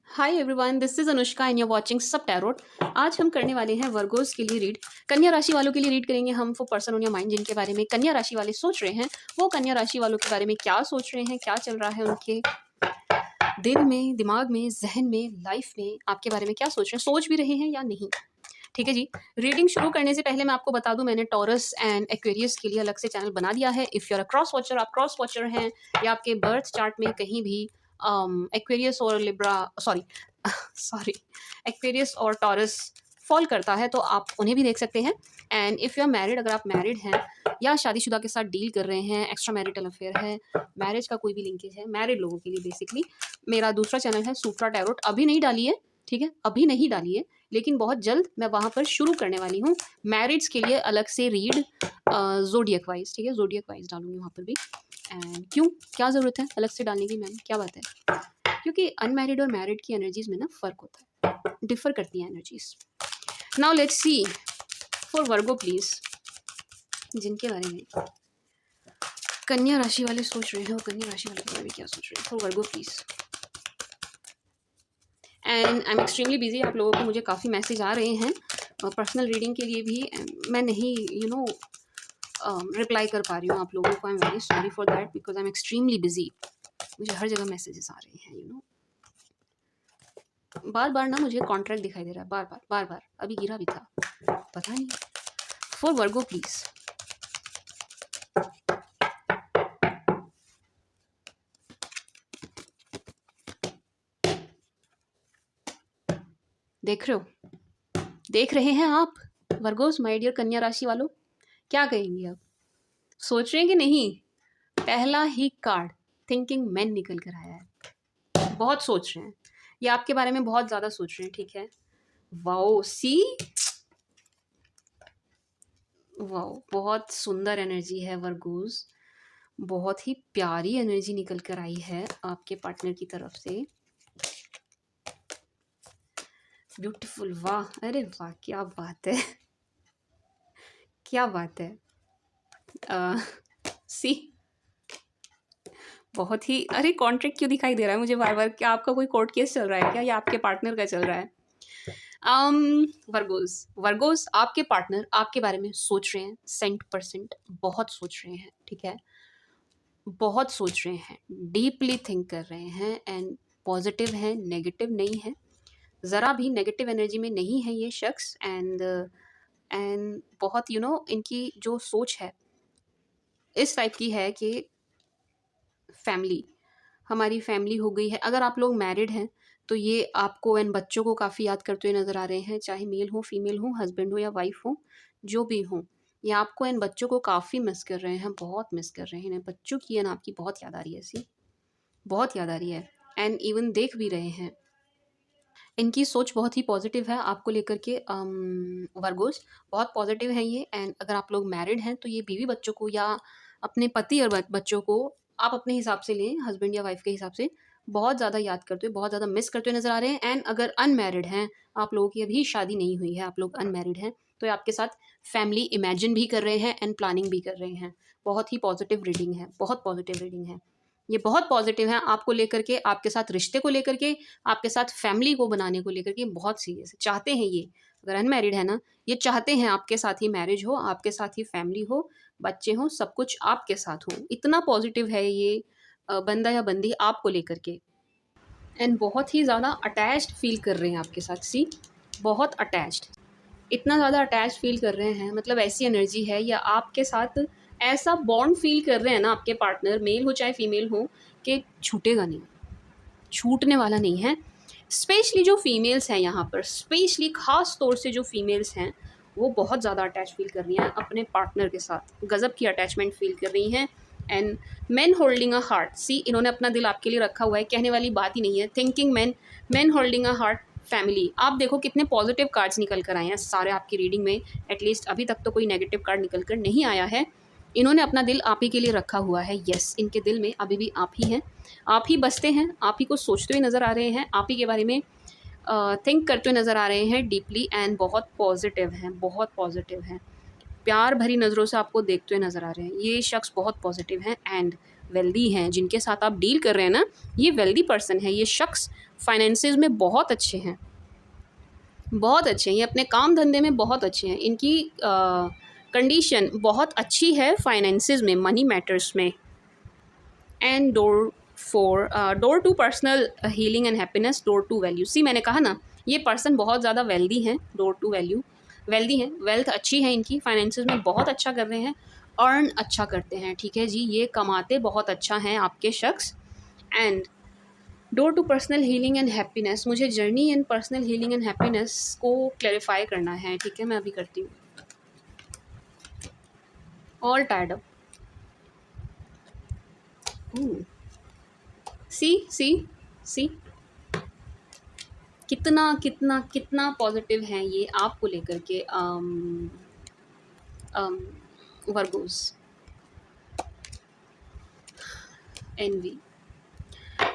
Hi everyone, this is Anushka and you are watching सब tarot. आज हम करने वाले हैं वर्गोस के लिए रीड। कन्या राशि वालों के लिए रीड करेंगे हम for person on your mind, जिनके बारे में कन्या राशि वाले सोच रहे हैं। वो कन्या राशि वालों के बारे में क्या सोच रहे हैं, क्या चल रहा है उनके दिल में, दिमाग में, जहन में, लाइफ में, आपके बारे में क्या सोच रहे हैं, सोच भी रहे हैं या नहीं। ठीक है जी। रीडिंग शुरू करने से पहले मैं आपको बता दूं, मैंने टॉरस एंड एक्वेरियस के लिए अलग से चैनल बना दिया है। If you are a cross watcher, आप क्रॉस वॉचर हैं या आपके बर्थ चार्ट में कहीं भी एक्वेरियस और लिब्रा सॉरी सॉरी एक्वेरियस और टॉरस फॉल करता है तो आप उन्हें भी देख सकते हैं। And if you are married, अगर आप मैरिड हैं या शादीशुदा के साथ डील कर रहे हैं, एक्स्ट्रा मैरिटल अफेयर है, मैरिज का कोई भी लिंकेज है, मैरिड लोगों के लिए बेसिकली मेरा दूसरा चैनल है सूत्रा टैरोट। अभी नहीं डाली है, ठीक है, अभी नहीं डाली है, लेकिन बहुत जल्द मैं वहाँ पर शुरू करने वाली हूँ मैरिड्स के लिए अलग से रीड, जोडियक वाइज। ठीक है, जोडियक वाइज डालूंगी वहाँ पर भी। एंड क्यों, क्या ज़रूरत है अलग से डालने की मैम, क्या बात है? क्योंकि अनमैरिड और मैरिड की एनर्जीज में ना फ़र्क होता है, डिफर करती हैं energies. Now let's C for Virgo please, जिनके बारे में कन्या राशि वाले सोच रहे हैं, और कन्या राशि वाले के बारे में क्या सोच रहे हैं for Virgo please. And I am extremely busy, आप लोगों को मुझे काफ़ी मैसेज आ रहे हैं पर्सनल रीडिंग के लिए भी, मैं नहीं रिप्लाई कर पा रही हूँ आप लोगों को। I am very sorry for that because I am extremely busy. मुझे हर जगह मैसेजेस आ रहे हैं, बार बार ना मुझे कॉन्ट्रैक्ट दिखाई दे रहा है, बार बार बार बार, अभी गिरा भी था, पता नहीं। फॉर वर्गो प्लीज, देख रहे हो, देख रहे हैं आप वर्गोस, माय डियर कन्या राशि वालों, क्या कहेंगे अब, सोच रहे हैं कि नहीं? पहला ही कार्ड थिंकिंग मैन निकल कर आया है, बहुत सोच रहे हैं, ये आपके बारे में बहुत ज़्यादा सोच रहे हैं। ठीक है, वाओ, सी वाओ, बहुत सुंदर एनर्जी है वर्गोस, बहुत ही प्यारी एनर्जी निकल कर आई है आपके पार्टनर की तरफ से। ब्यूटीफुल, वाह, अरे वाह, क्या बात है, क्या बात है। सी बहुत ही, अरे कॉन्ट्रैक्ट क्यों दिखाई दे रहा है मुझे बार बार? क्या आपका कोई कोर्ट केस चल रहा है क्या, या आपके पार्टनर का चल रहा है? वर्गोस, वर्गोस आपके पार्टनर आपके बारे में सोच रहे हैं, 100% बहुत सोच रहे हैं। ठीक है, बहुत सोच रहे हैं, डीपली थिंक कर रहे हैं, एंड पॉजिटिव है, नेगेटिव नहीं है, ज़रा भी नेगेटिव एनर्जी में नहीं है ये शख्स। एंड बहुत इनकी जो सोच है इस टाइप की है कि फैमिली, हमारी फैमिली हो गई है। अगर आप लोग मैरिड हैं तो ये आपको एंड बच्चों को काफ़ी याद करते हुए नज़र आ रहे हैं, चाहे मेल हो, फीमेल हो, हस्बैंड हो या वाइफ हो, जो भी हो, ये आपको एंड बच्चों को काफ़ी मिस कर रहे हैं, बहुत मिस कर रहे हैं। बच्चों की एंड आपकी बहुत याद आ रही है, ऐसी बहुत याद आ रही है, एंड इवन देख भी रहे हैं। इनकी सोच बहुत ही पॉजिटिव है आपको लेकर के, वर्गोस बहुत पॉजिटिव है ये। एंड अगर आप लोग मैरिड हैं तो ये बीवी बच्चों को या अपने पति और बच्चों को आप अपने हिसाब से लें, हस्बैंड या वाइफ के हिसाब से, बहुत ज़्यादा याद करते हुए, बहुत ज़्यादा मिस करते हुए नज़र आ रहे हैं। एंड अगर अनमैरिड हैं, आप लोगों की अभी शादी नहीं हुई है, आप लोग अनमैरिड हैं, तो ये आपके साथ फैमिली इमेजिन भी कर रहे हैं एंड प्लानिंग भी कर रहे हैं। बहुत ही पॉजिटिव रीडिंग है, बहुत पॉजिटिव रीडिंग है ये, बहुत पॉजिटिव है आपको लेकर के, आपके साथ रिश्ते को लेकर के, आपके साथ फैमिली को बनाने को लेकर के, बहुत सीरियस है, चाहते हैं ये। अगर अनमैरिड है ना, ये चाहते हैं आपके साथ ही मैरिज हो, आपके साथ ही फैमिली हो, बच्चे हों, सब कुछ आपके साथ हो। इतना पॉजिटिव है ये बंदा या बंदी आपको लेकर के, एंड बहुत ही ज़्यादा अटैच्ड फील कर रहे हैं आपके साथ। सी, बहुत अटैच्ड, इतना ज़्यादा अटैच फील कर रहे हैं, मतलब ऐसी एनर्जी है, या आपके साथ ऐसा बॉन्ड फील कर रहे हैं ना आपके पार्टनर, मेल हो चाहे फीमेल हो, कि छूटेगा नहीं, छूटने वाला नहीं है। स्पेशली जो फीमेल्स हैं यहाँ पर, स्पेशली ख़ास तौर से जो फीमेल्स हैं, वो बहुत ज़्यादा अटैच फील कर रही हैं अपने पार्टनर के साथ, गज़ब की अटैचमेंट फील कर रही हैं। And man holding a heart, see, इन्होंने अपना दिल आपके लिए रखा हुआ है, कहने वाली बात ही नहीं है। Thinking man, man holding a heart, family. आप देखो कितने पॉजिटिव कार्ड्स निकल कर आए हैं सारे आपकी रीडिंग में, एटलीस्ट अभी तक तो कोई नेगेटिव कार्ड निकल कर नहीं आया है। इन्होंने अपना दिल आप ही के लिए रखा हुआ है, यस, इनके दिल में अभी भी आप ही हैं, आप ही बसते हैं, आप ही को सोचते हुए नज़र आ रहे हैं, आप ही के बारे में थिंक करते हुए नज़र आ रहे हैं डीपली, एंड बहुत पॉजिटिव हैं, बहुत पॉजिटिव हैं, प्यार भरी नज़रों से आपको देखते हुए नज़र आ रहे हैं। ये शख्स बहुत पॉजिटिव हैं एंड वेल्दी हैं, जिनके साथ आप डील कर रहे हैं ना, ये वेल्दी पर्सन है। ये शख्स फाइनेंसेस में बहुत अच्छे हैं, बहुत अच्छे हैं। ये अपने काम धंधे में बहुत अच्छे हैं। इनकी कंडीशन बहुत अच्छी है फाइनेंसेस में, मनी मैटर्स में। And door to personal healing and happiness, door to value. See मैंने कहा ना, ये पर्सन बहुत ज़्यादा वेल्दी हैं, डोर टू वैल्यू, वेल्दी हैं, वेल्थ अच्छी है इनकी, फाइनेंसेस में बहुत अच्छा कर रहे हैं, अर्न अच्छा करते हैं, ठीक है जी, ये कमाते बहुत अच्छा हैं आपके शख्स। And door to personal healing and happiness, मुझे journey in personal healing and happiness को क्लैरिफाई करना है, ठीक है, मैं अभी करती हूँ। ऑल टायर्ड अप, सी कितना कितना कितना पॉजिटिव हैं ये आपको लेकर के। Virgos, envy.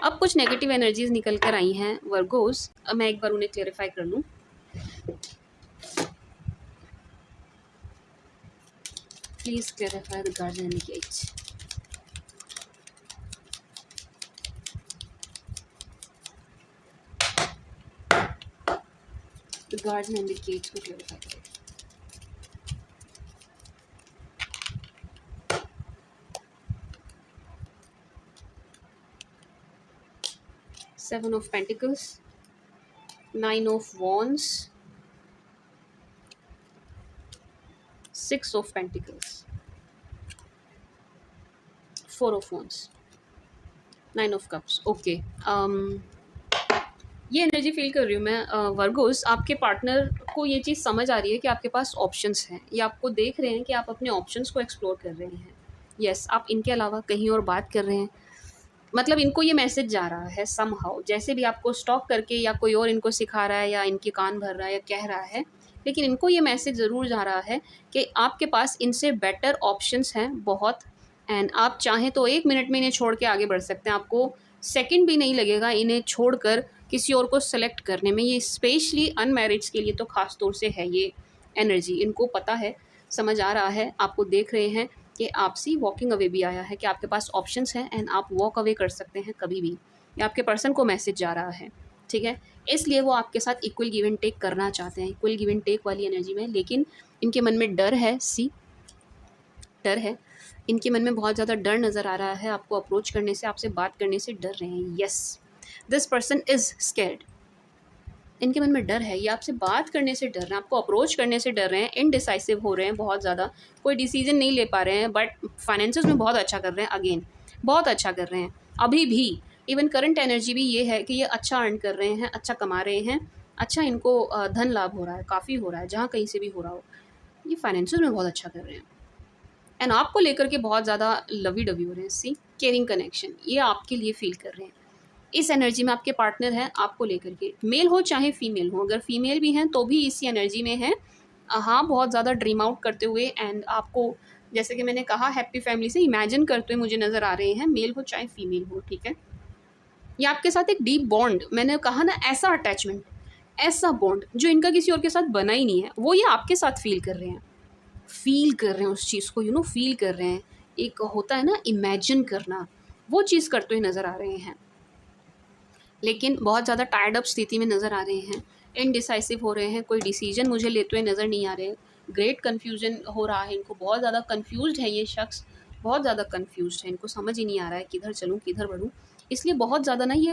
अब कुछ नेगेटिव एनर्जीज निकल कर आई हैं वर्गोस, अब मैं एक बार उन्हें क्लेरिफाई कर लूँ। Please clarify the guardian indicates. The guardian indicates को क्लेरिफाई करें। Seven of Pentacles, Nine of Wands, Six of Pentacles, Four of Wands, Nine of Cups। Okay, ये एनर्जी फील कर रही हूँ मैं वर्गोस। आपके पार्टनर को ये चीज़ समझ आ रही है कि आपके पास ऑप्शंस हैं, ये आपको देख रहे हैं कि आप अपने ऑप्शंस को एक्सप्लोर कर रहे हैं। यस, आप इनके अलावा कहीं और बात कर रहे हैं, मतलब इनको ये मैसेज जा रहा है समहाउ, जैसे भी आपको स्टॉक करके या कोई और इनको सिखा रहा है या इनके कान भर रहा है या कह रहा है, लेकिन इनको ये मैसेज ज़रूर जा रहा है कि आपके पास इनसे बेटर ऑप्शंस हैं बहुत। एंड आप चाहें तो 1 मिनट में इन्हें छोड़ के आगे बढ़ सकते हैं, आपको सेकंड भी नहीं लगेगा इन्हें छोड़कर किसी और को सेलेक्ट करने में। ये स्पेशली अनमैरिड्स के लिए तो ख़ास तौर से है ये एनर्जी। इनको पता है, समझ आ रहा है, आपको देख रहे हैं कि आपसे वॉकिंग अवे भी आया है कि आपके पास ऑप्शंस हैं एंड आप वॉक अवे कर सकते हैं कभी भी। ये आपके पर्सन को मैसेज जा रहा है, ठीक है, इसलिए वो आपके साथ इक्वल गिव एंड टेक करना चाहते हैं, इक्वल गिव एंड टेक वाली एनर्जी में। लेकिन इनके मन में डर है, डर है इनके मन में, बहुत ज़्यादा डर नज़र आ रहा है। आपको अप्रोच करने से, आपसे बात करने से डर रहे हैं। Yes, this person is scared, इनके मन में डर है, ये आपसे बात करने से डर रहे हैं, आपको अप्रोच करने से डर रहे हैं, इनडिसाइसिव हो रहे हैं बहुत ज़्यादा, कोई डिसीजन नहीं ले पा रहे हैं। बट फाइनेंसेस में बहुत अच्छा कर रहे हैं, अगेन बहुत अच्छा कर रहे हैं अभी भी। इवन करंट एनर्जी भी ये है कि ये अच्छा अर्न कर रहे हैं, अच्छा कमा रहे हैं, अच्छा इनको धन लाभ हो रहा है, काफ़ी हो रहा है, जहाँ कहीं से भी हो रहा हो, ये फाइनेंसेस में बहुत अच्छा कर रहे हैं। एंड आपको लेकर के बहुत ज़्यादा लवी डवी हो रहे हैं। सी केयरिंग कनेक्शन ये आपके लिए फील कर रहे हैं। इस एनर्जी में आपके पार्टनर हैं आपको लेकर के, मेल हो चाहे फीमेल हो, अगर फीमेल भी हैं तो भी इसी एनर्जी में हैं। हाँ, बहुत ज़्यादा ड्रीम आउट करते हुए एंड आपको, जैसे कि मैंने कहा, हैप्पी फैमिली से इमेजिन करते हुए मुझे नज़र आ रहे हैं, मेल हो चाहे फीमेल हो, ठीक है। ये आपके साथ एक डीप बॉन्ड, मैंने कहा ना, ऐसा अटैचमेंट, ऐसा बॉन्ड जो इनका किसी और के साथ बना ही नहीं है, वो ये आपके साथ फील कर रहे हैं, फील कर रहे हैं उस चीज़ को, फील कर रहे हैं। एक होता है ना इमेजिन करना, वो चीज़ करते हुए नज़र आ रहे हैं। लेकिन बहुत ज़्यादा टायर्ड अप स्थिति में नज़र आ रहे हैं, इनडिसाइसिव हो रहे हैं, कोई डिसीजन मुझे लेते हुए नज़र नहीं आ रहे। ग्रेट कन्फ्यूजन हो रहा है इनको, बहुत ज़्यादा कन्फ्यूज्ड है ये शख्स, बहुत ज़्यादा कन्फ्यूज्ड है, इनको समझ ही नहीं आ रहा है किधर चलूँ किधर बढ़ूँ। इसलिए बहुत ज़्यादा ना ये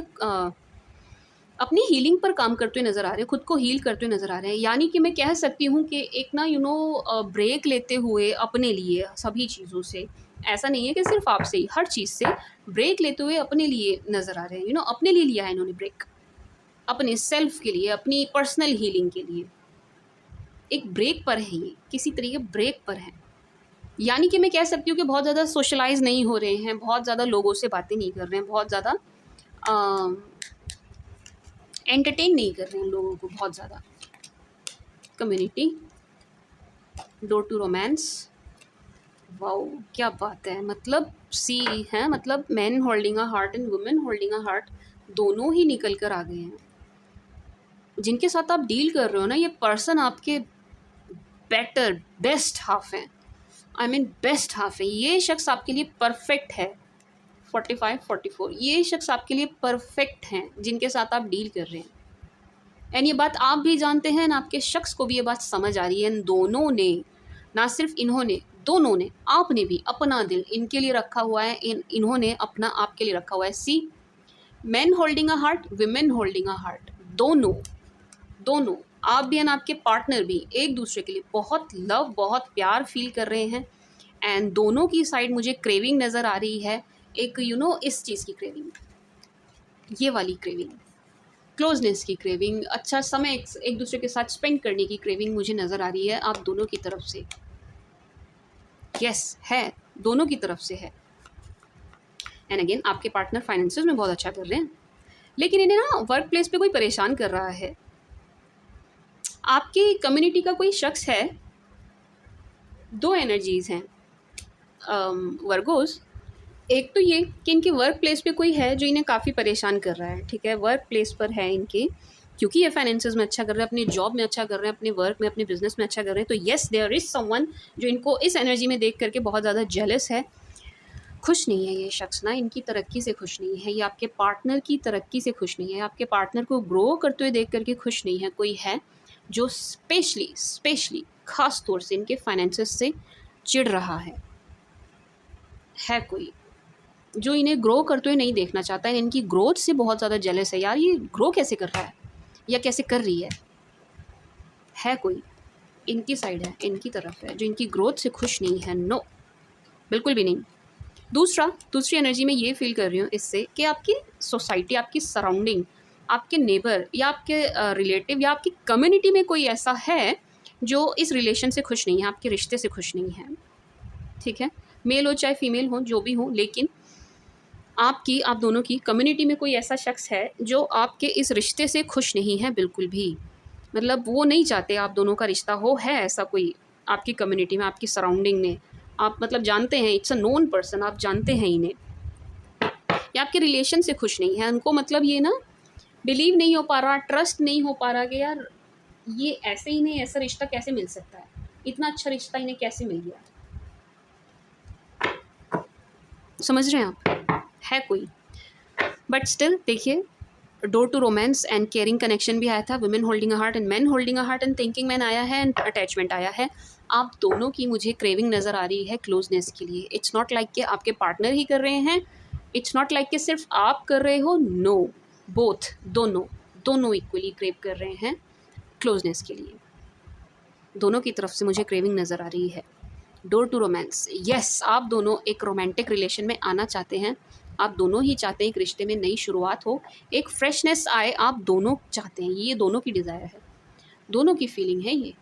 अपनी हीलिंग पर काम करते हुए नज़र आ रहे हैं, खुद को हील करते हुए नज़र आ रहे हैं। यानी कि मैं कह सकती हूँ कि एक ना ब्रेक लेते हुए अपने लिए सभी चीज़ों से, ऐसा नहीं है कि सिर्फ आपसे ही, हर चीज़ से ब्रेक लेते हुए अपने लिए नज़र आ रहे हैं। अपने लिए लिया है इन्होंने ब्रेक, अपने सेल्फ के लिए, अपनी पर्सनल हीलिंग के लिए एक ब्रेक पर है, ये किसी तरीके ब्रेक पर है। यानी कि मैं कह सकती हूँ कि बहुत ज़्यादा सोशलाइज नहीं हो रहे हैं, बहुत ज़्यादा लोगों से बातें नहीं कर रहे हैं, बहुत ज़्यादा एंटरटेन नहीं कर रहे हैं लोगों को, बहुत ज़्यादा community, door to romance. Wow, क्या बात है, मतलब सी है, मतलब man holding a heart and women holding a heart, दोनों ही निकल कर आ गए हैं। जिनके साथ आप डील कर रहे हो ना, ये पर्सन आपके बेटर बेस्ट हाफ है, आई मीन बेस्ट हाफ है। ये शख्स आपके लिए परफेक्ट है, 45-44 ये शख्स आपके लिए परफेक्ट हैं जिनके साथ आप डील कर रहे हैं। एंड ये बात आप भी जानते हैं ना, आपके शख्स को भी ये बात समझ आ रही है। इन दोनों ने, ना सिर्फ इन्होंने, दोनों ने, आपने भी अपना दिल इनके लिए रखा हुआ है, इन्होंने अपना आपके लिए रखा हुआ है। See, man holding a heart, women holding a heart, दोनों दोनों आप भी एंड आपके पार्टनर भी एक दूसरे के लिए बहुत लव, बहुत प्यार फील कर रहे हैं। एंड दोनों की साइड मुझे क्रेविंग नज़र आ रही है, एक इस चीज़ की क्रेविंग, ये वाली क्रेविंग, क्लोजनेस की क्रेविंग, अच्छा समय एक दूसरे के साथ स्पेंड करने की क्रेविंग मुझे नज़र आ रही है आप दोनों की तरफ से। यस, है, दोनों की तरफ से है। एंड अगेन आपके पार्टनर फाइनेंसेस में बहुत अच्छा कर रहे हैं, लेकिन इन्हें ना वर्क प्लेस पे कोई परेशान कर रहा है। आपकी कम्युनिटी का कोई शख्स है, दो एनर्जीज़ हैं वर्गोस। एक तो ये कि इनके वर्क प्लेस पे कोई है जो इन्हें काफ़ी परेशान कर रहा है, ठीक है, वर्क प्लेस पर है इनके, क्योंकि ये फाइनेंसेस में अच्छा कर रहे हैं, अपनी जॉब में अच्छा कर रहे हैं, अपने वर्क में, अपने बिजनेस में अच्छा कर रहे हैं। तो येस, देयर इज़ समवन जो इनको इस एनर्जी में देख करके बहुत ज़्यादा जेलस है, खुश नहीं है ये शख्स ना, इनकी तरक्की से खुश नहीं है, ये आपके पार्टनर की तरक्की से खुश नहीं है, आपके पार्टनर को ग्रो करते हुए देख करके खुश नहीं है। कोई है जो स्पेशली ख़ास तौर से इनके फाइनेंसेस से चिढ़ रहा है कोई जो इन्हें ग्रो करते हुए नहीं देखना चाहता है, इनकी ग्रोथ से बहुत ज़्यादा जेलस है। यार ये ग्रो कैसे कर रहा है या कैसे कर रही है कोई इनकी साइड है, इनकी तरफ है जो इनकी ग्रोथ से खुश नहीं है। नो, बिल्कुल भी नहीं। दूसरी एनर्जी में ये फील कर रही हूँ इससे कि आपकी सोसाइटी, आपकी सराउंडिंग, आपके नेबर या आपके रिलेटिव या आपकी कम्युनिटी में कोई ऐसा है जो इस रिलेशन से खुश नहीं है, आपके रिश्ते से खुश नहीं है, ठीक है, मेल हो चाहे फीमेल हो, जो भी हो, लेकिन आप दोनों की कम्युनिटी में कोई ऐसा शख्स है जो आपके इस रिश्ते से खुश नहीं है बिल्कुल भी। मतलब वो नहीं चाहते आप दोनों का रिश्ता हो, है ऐसा कोई आपकी कम्युनिटी में, आपकी सराउंडिंग में, आप मतलब जानते हैं, इट्स अ नोन पर्सन, आप जानते हैं इन्हें, या आपके रिलेशन से खुश नहीं है। उनको मतलब ये ना बिलीव नहीं हो पा रहा, ट्रस्ट नहीं हो पा रहा कि यार ये ऐसे ही नहीं, ऐसा रिश्ता कैसे मिल सकता है, इतना अच्छा रिश्ता इन्हें कैसे मिल गया। समझ रहे हैं आप, है कोई, बट स्टिल देखिए, door to romance and caring connection भी आया था, women holding a heart and man holding a heart and thinking man आया है एंड अटैचमेंट आया है। आप दोनों की मुझे क्रेविंग नज़र आ रही है क्लोजनेस के लिए। इट्स नॉट लाइक कि आपके पार्टनर ही कर रहे हैं, इट्स नॉट लाइक कि सिर्फ आप कर रहे हो, नो, बोथ, दोनों इक्वली क्रेव कर रहे हैं क्लोजनेस के लिए। दोनों की तरफ से मुझे क्रेविंग नज़र आ रही है। डोर टू रोमांस, यस, आप दोनों एक रोमांटिक रिलेशन में आना चाहते हैं, आप दोनों ही चाहते हैं एक रिश्ते में नई शुरुआत हो, एक फ्रेशनेस आए, आप दोनों चाहते हैं, ये दोनों की डिज़ायर है, दोनों की फीलिंग है ये।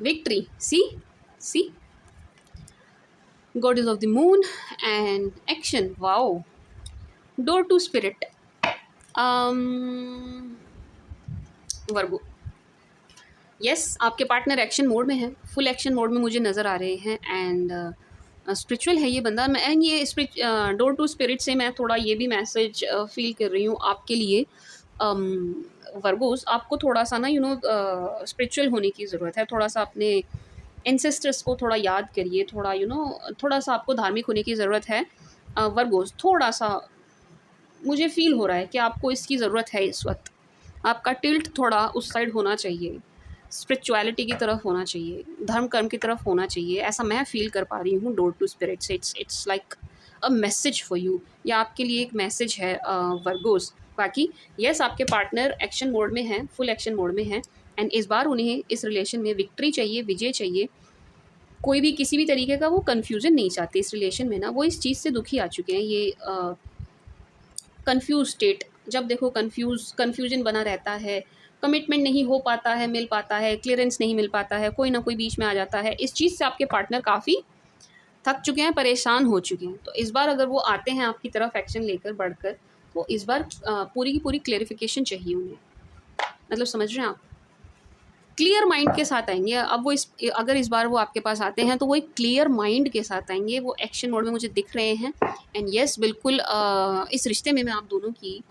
Victory, see goddess of the moon and action, wow, door to spirit, Virgo, yes, आपके पार्टनर एक्शन मोड में है, फुल एक्शन मोड में मुझे नज़र आ रहे हैं। एंड स्पिरिचुअल है ये बंदा। मैं एंड ये डोर टू स्पिरिट से मैं थोड़ा ये भी मैसेज फील कर रही हूँ आपके लिए वर्गोस, आपको थोड़ा सा ना स्पिरिचुअल होने की ज़रूरत है, थोड़ा सा अपने एंसेस्टर्स को थोड़ा याद करिए, थोड़ा थोड़ा सा आपको धार्मिक होने की ज़रूरत है वर्गोस। थोड़ा सा मुझे फील हो रहा है कि आपको इसकी ज़रूरत है इस वक्त, आपका टिल्ट थोड़ा उस साइड होना चाहिए, स्पिरिचुअलिटी की तरफ होना चाहिए, धर्म कर्म की तरफ होना चाहिए, ऐसा मैं फील कर पा रही हूँ डोर टू स्पिरिट से। It's like a message for you, या आपके लिए एक मैसेज है वर्गोस। बाकी यस, आपके पार्टनर एक्शन मोड में है, फुल एक्शन मोड में है, एंड इस बार उन्हें इस रिलेशन में विक्ट्री चाहिए, विजय चाहिए, कोई भी किसी भी तरीके का वो कन्फ्यूज़न नहीं चाहते इस रिलेशन में ना, वो इस चीज़ से दुखी आ चुके हैं। ये कन्फ्यूज स्टेट, जब देखो कन्फ्यूजन बना रहता है, कमिटमेंट नहीं हो पाता है, मिल पाता है, क्लियरेंस नहीं मिल पाता है, कोई ना कोई बीच में आ जाता है, इस चीज़ से आपके पार्टनर काफ़ी थक चुके हैं, परेशान हो चुके हैं। तो इस बार अगर वो आते हैं आपकी तरफ एक्शन लेकर बढ़कर, तो इस बार पूरी की पूरी क्लेरिफिकेशन चाहिए उन्हें, मतलब समझ रहे हैं आप, क्लियर माइंड के साथ आएंगे। अब वो अगर इस बार वो आपके पास आते हैं तो वो एक क्लियर माइंड के साथ आएंगे, वो एक्शन मोड में मुझे दिख रहे हैं। एंड यस, बिल्कुल इस रिश्ते में मैं आप दोनों की,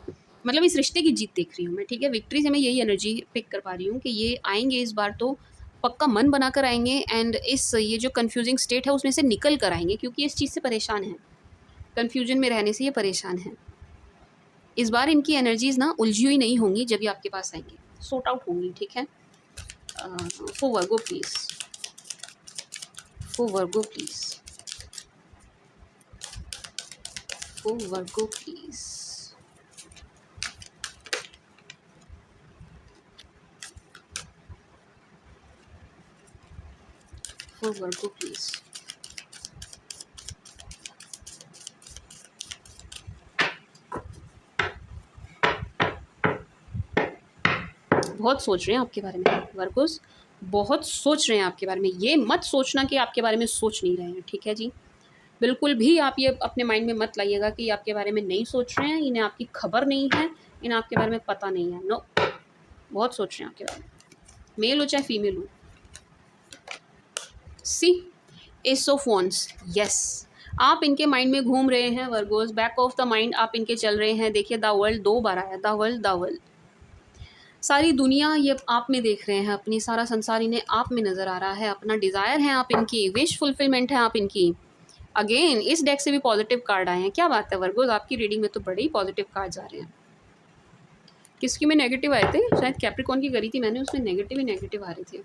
मतलब इस रिश्ते की जीत देख रही हूँ मैं, ठीक है, विक्ट्री से मैं यही एनर्जी पिक कर पा रही हूँ कि ये आएंगे इस बार तो पक्का मन बनाकर आएँगे एंड इस ये जो कन्फ्यूज़िंग स्टेट है उसमें से निकल कर आएँगे, क्योंकि इस चीज़ से परेशान हैं। कन्फ्यूजन में रहने से ये परेशान हैं। इस बार इनकी एनर्जीज़ ना उलझी हुई नहीं होंगी जब ये आपके पास आएँगे, सॉर्ट आउट होंगी, ठीक है? For Virgo please, for Virgo please, for Virgo please. For Virgo please. बहुत सोच रहे हैं आपके बारे में वर्गोस, बहुत सोच रहे हैं आपके बारे में। ये मत सोचना कि आपके बारे में सोच नहीं रहे हैं, ठीक है जी? बिल्कुल भी आप ये अपने माइंड में मत लाइएगा कि ये आपके बारे में नहीं सोच रहे हैं, इन्हें आपकी खबर नहीं है, इन्हें आपके बारे में पता नहीं है। नो, बहुत सोच रहे हैं आपके बारे में, मेल हो चाहे फीमेल हो। See ace of wands, yes, आप इनके माइंड में घूम रहे हैं Virgos, back of the mind आप इनके चल रहे हैं। देखिए द वर्ल्ड 2 बार आया, द वर्ल्ड, द वर्ल्ड। सारी दुनिया ये आप में देख रहे हैं, अपनी सारा संसार इन्हें आप में नज़र आ रहा है, अपना डिज़ायर है आप इनकी, विश फुलफिलमेंट है आप इनकी। अगेन इस डेक से भी पॉजिटिव कार्ड आए हैं, क्या बात है वर्गोस, आपकी रीडिंग में तो बड़े ही पॉजिटिव कार्ड्स आ रहे हैं। किसकी में नेगेटिव आए थे? शायद कैप्रिकॉन की करी थी मैंने, उसमें नेगेटिव ही नेगेटिव आ रहे थे।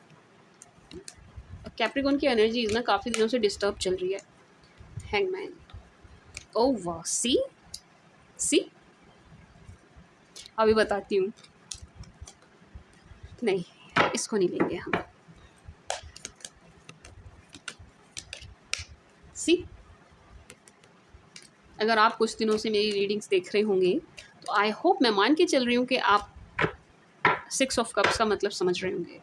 कैप्रिकॉन की एनर्जी ना काफ़ी दिनों से डिस्टर्ब चल रही है। हैंगमैन, ओह वाह, सी अभी बताती हूँ। नहीं, इसको नहीं लेंगे हम। सी, अगर आप कुछ दिनों से मेरी रीडिंग्स देख रहे होंगे तो आई होप, मैं मान के चल रही हूँ कि आप 6 ऑफ कप्स का मतलब समझ रहे होंगे।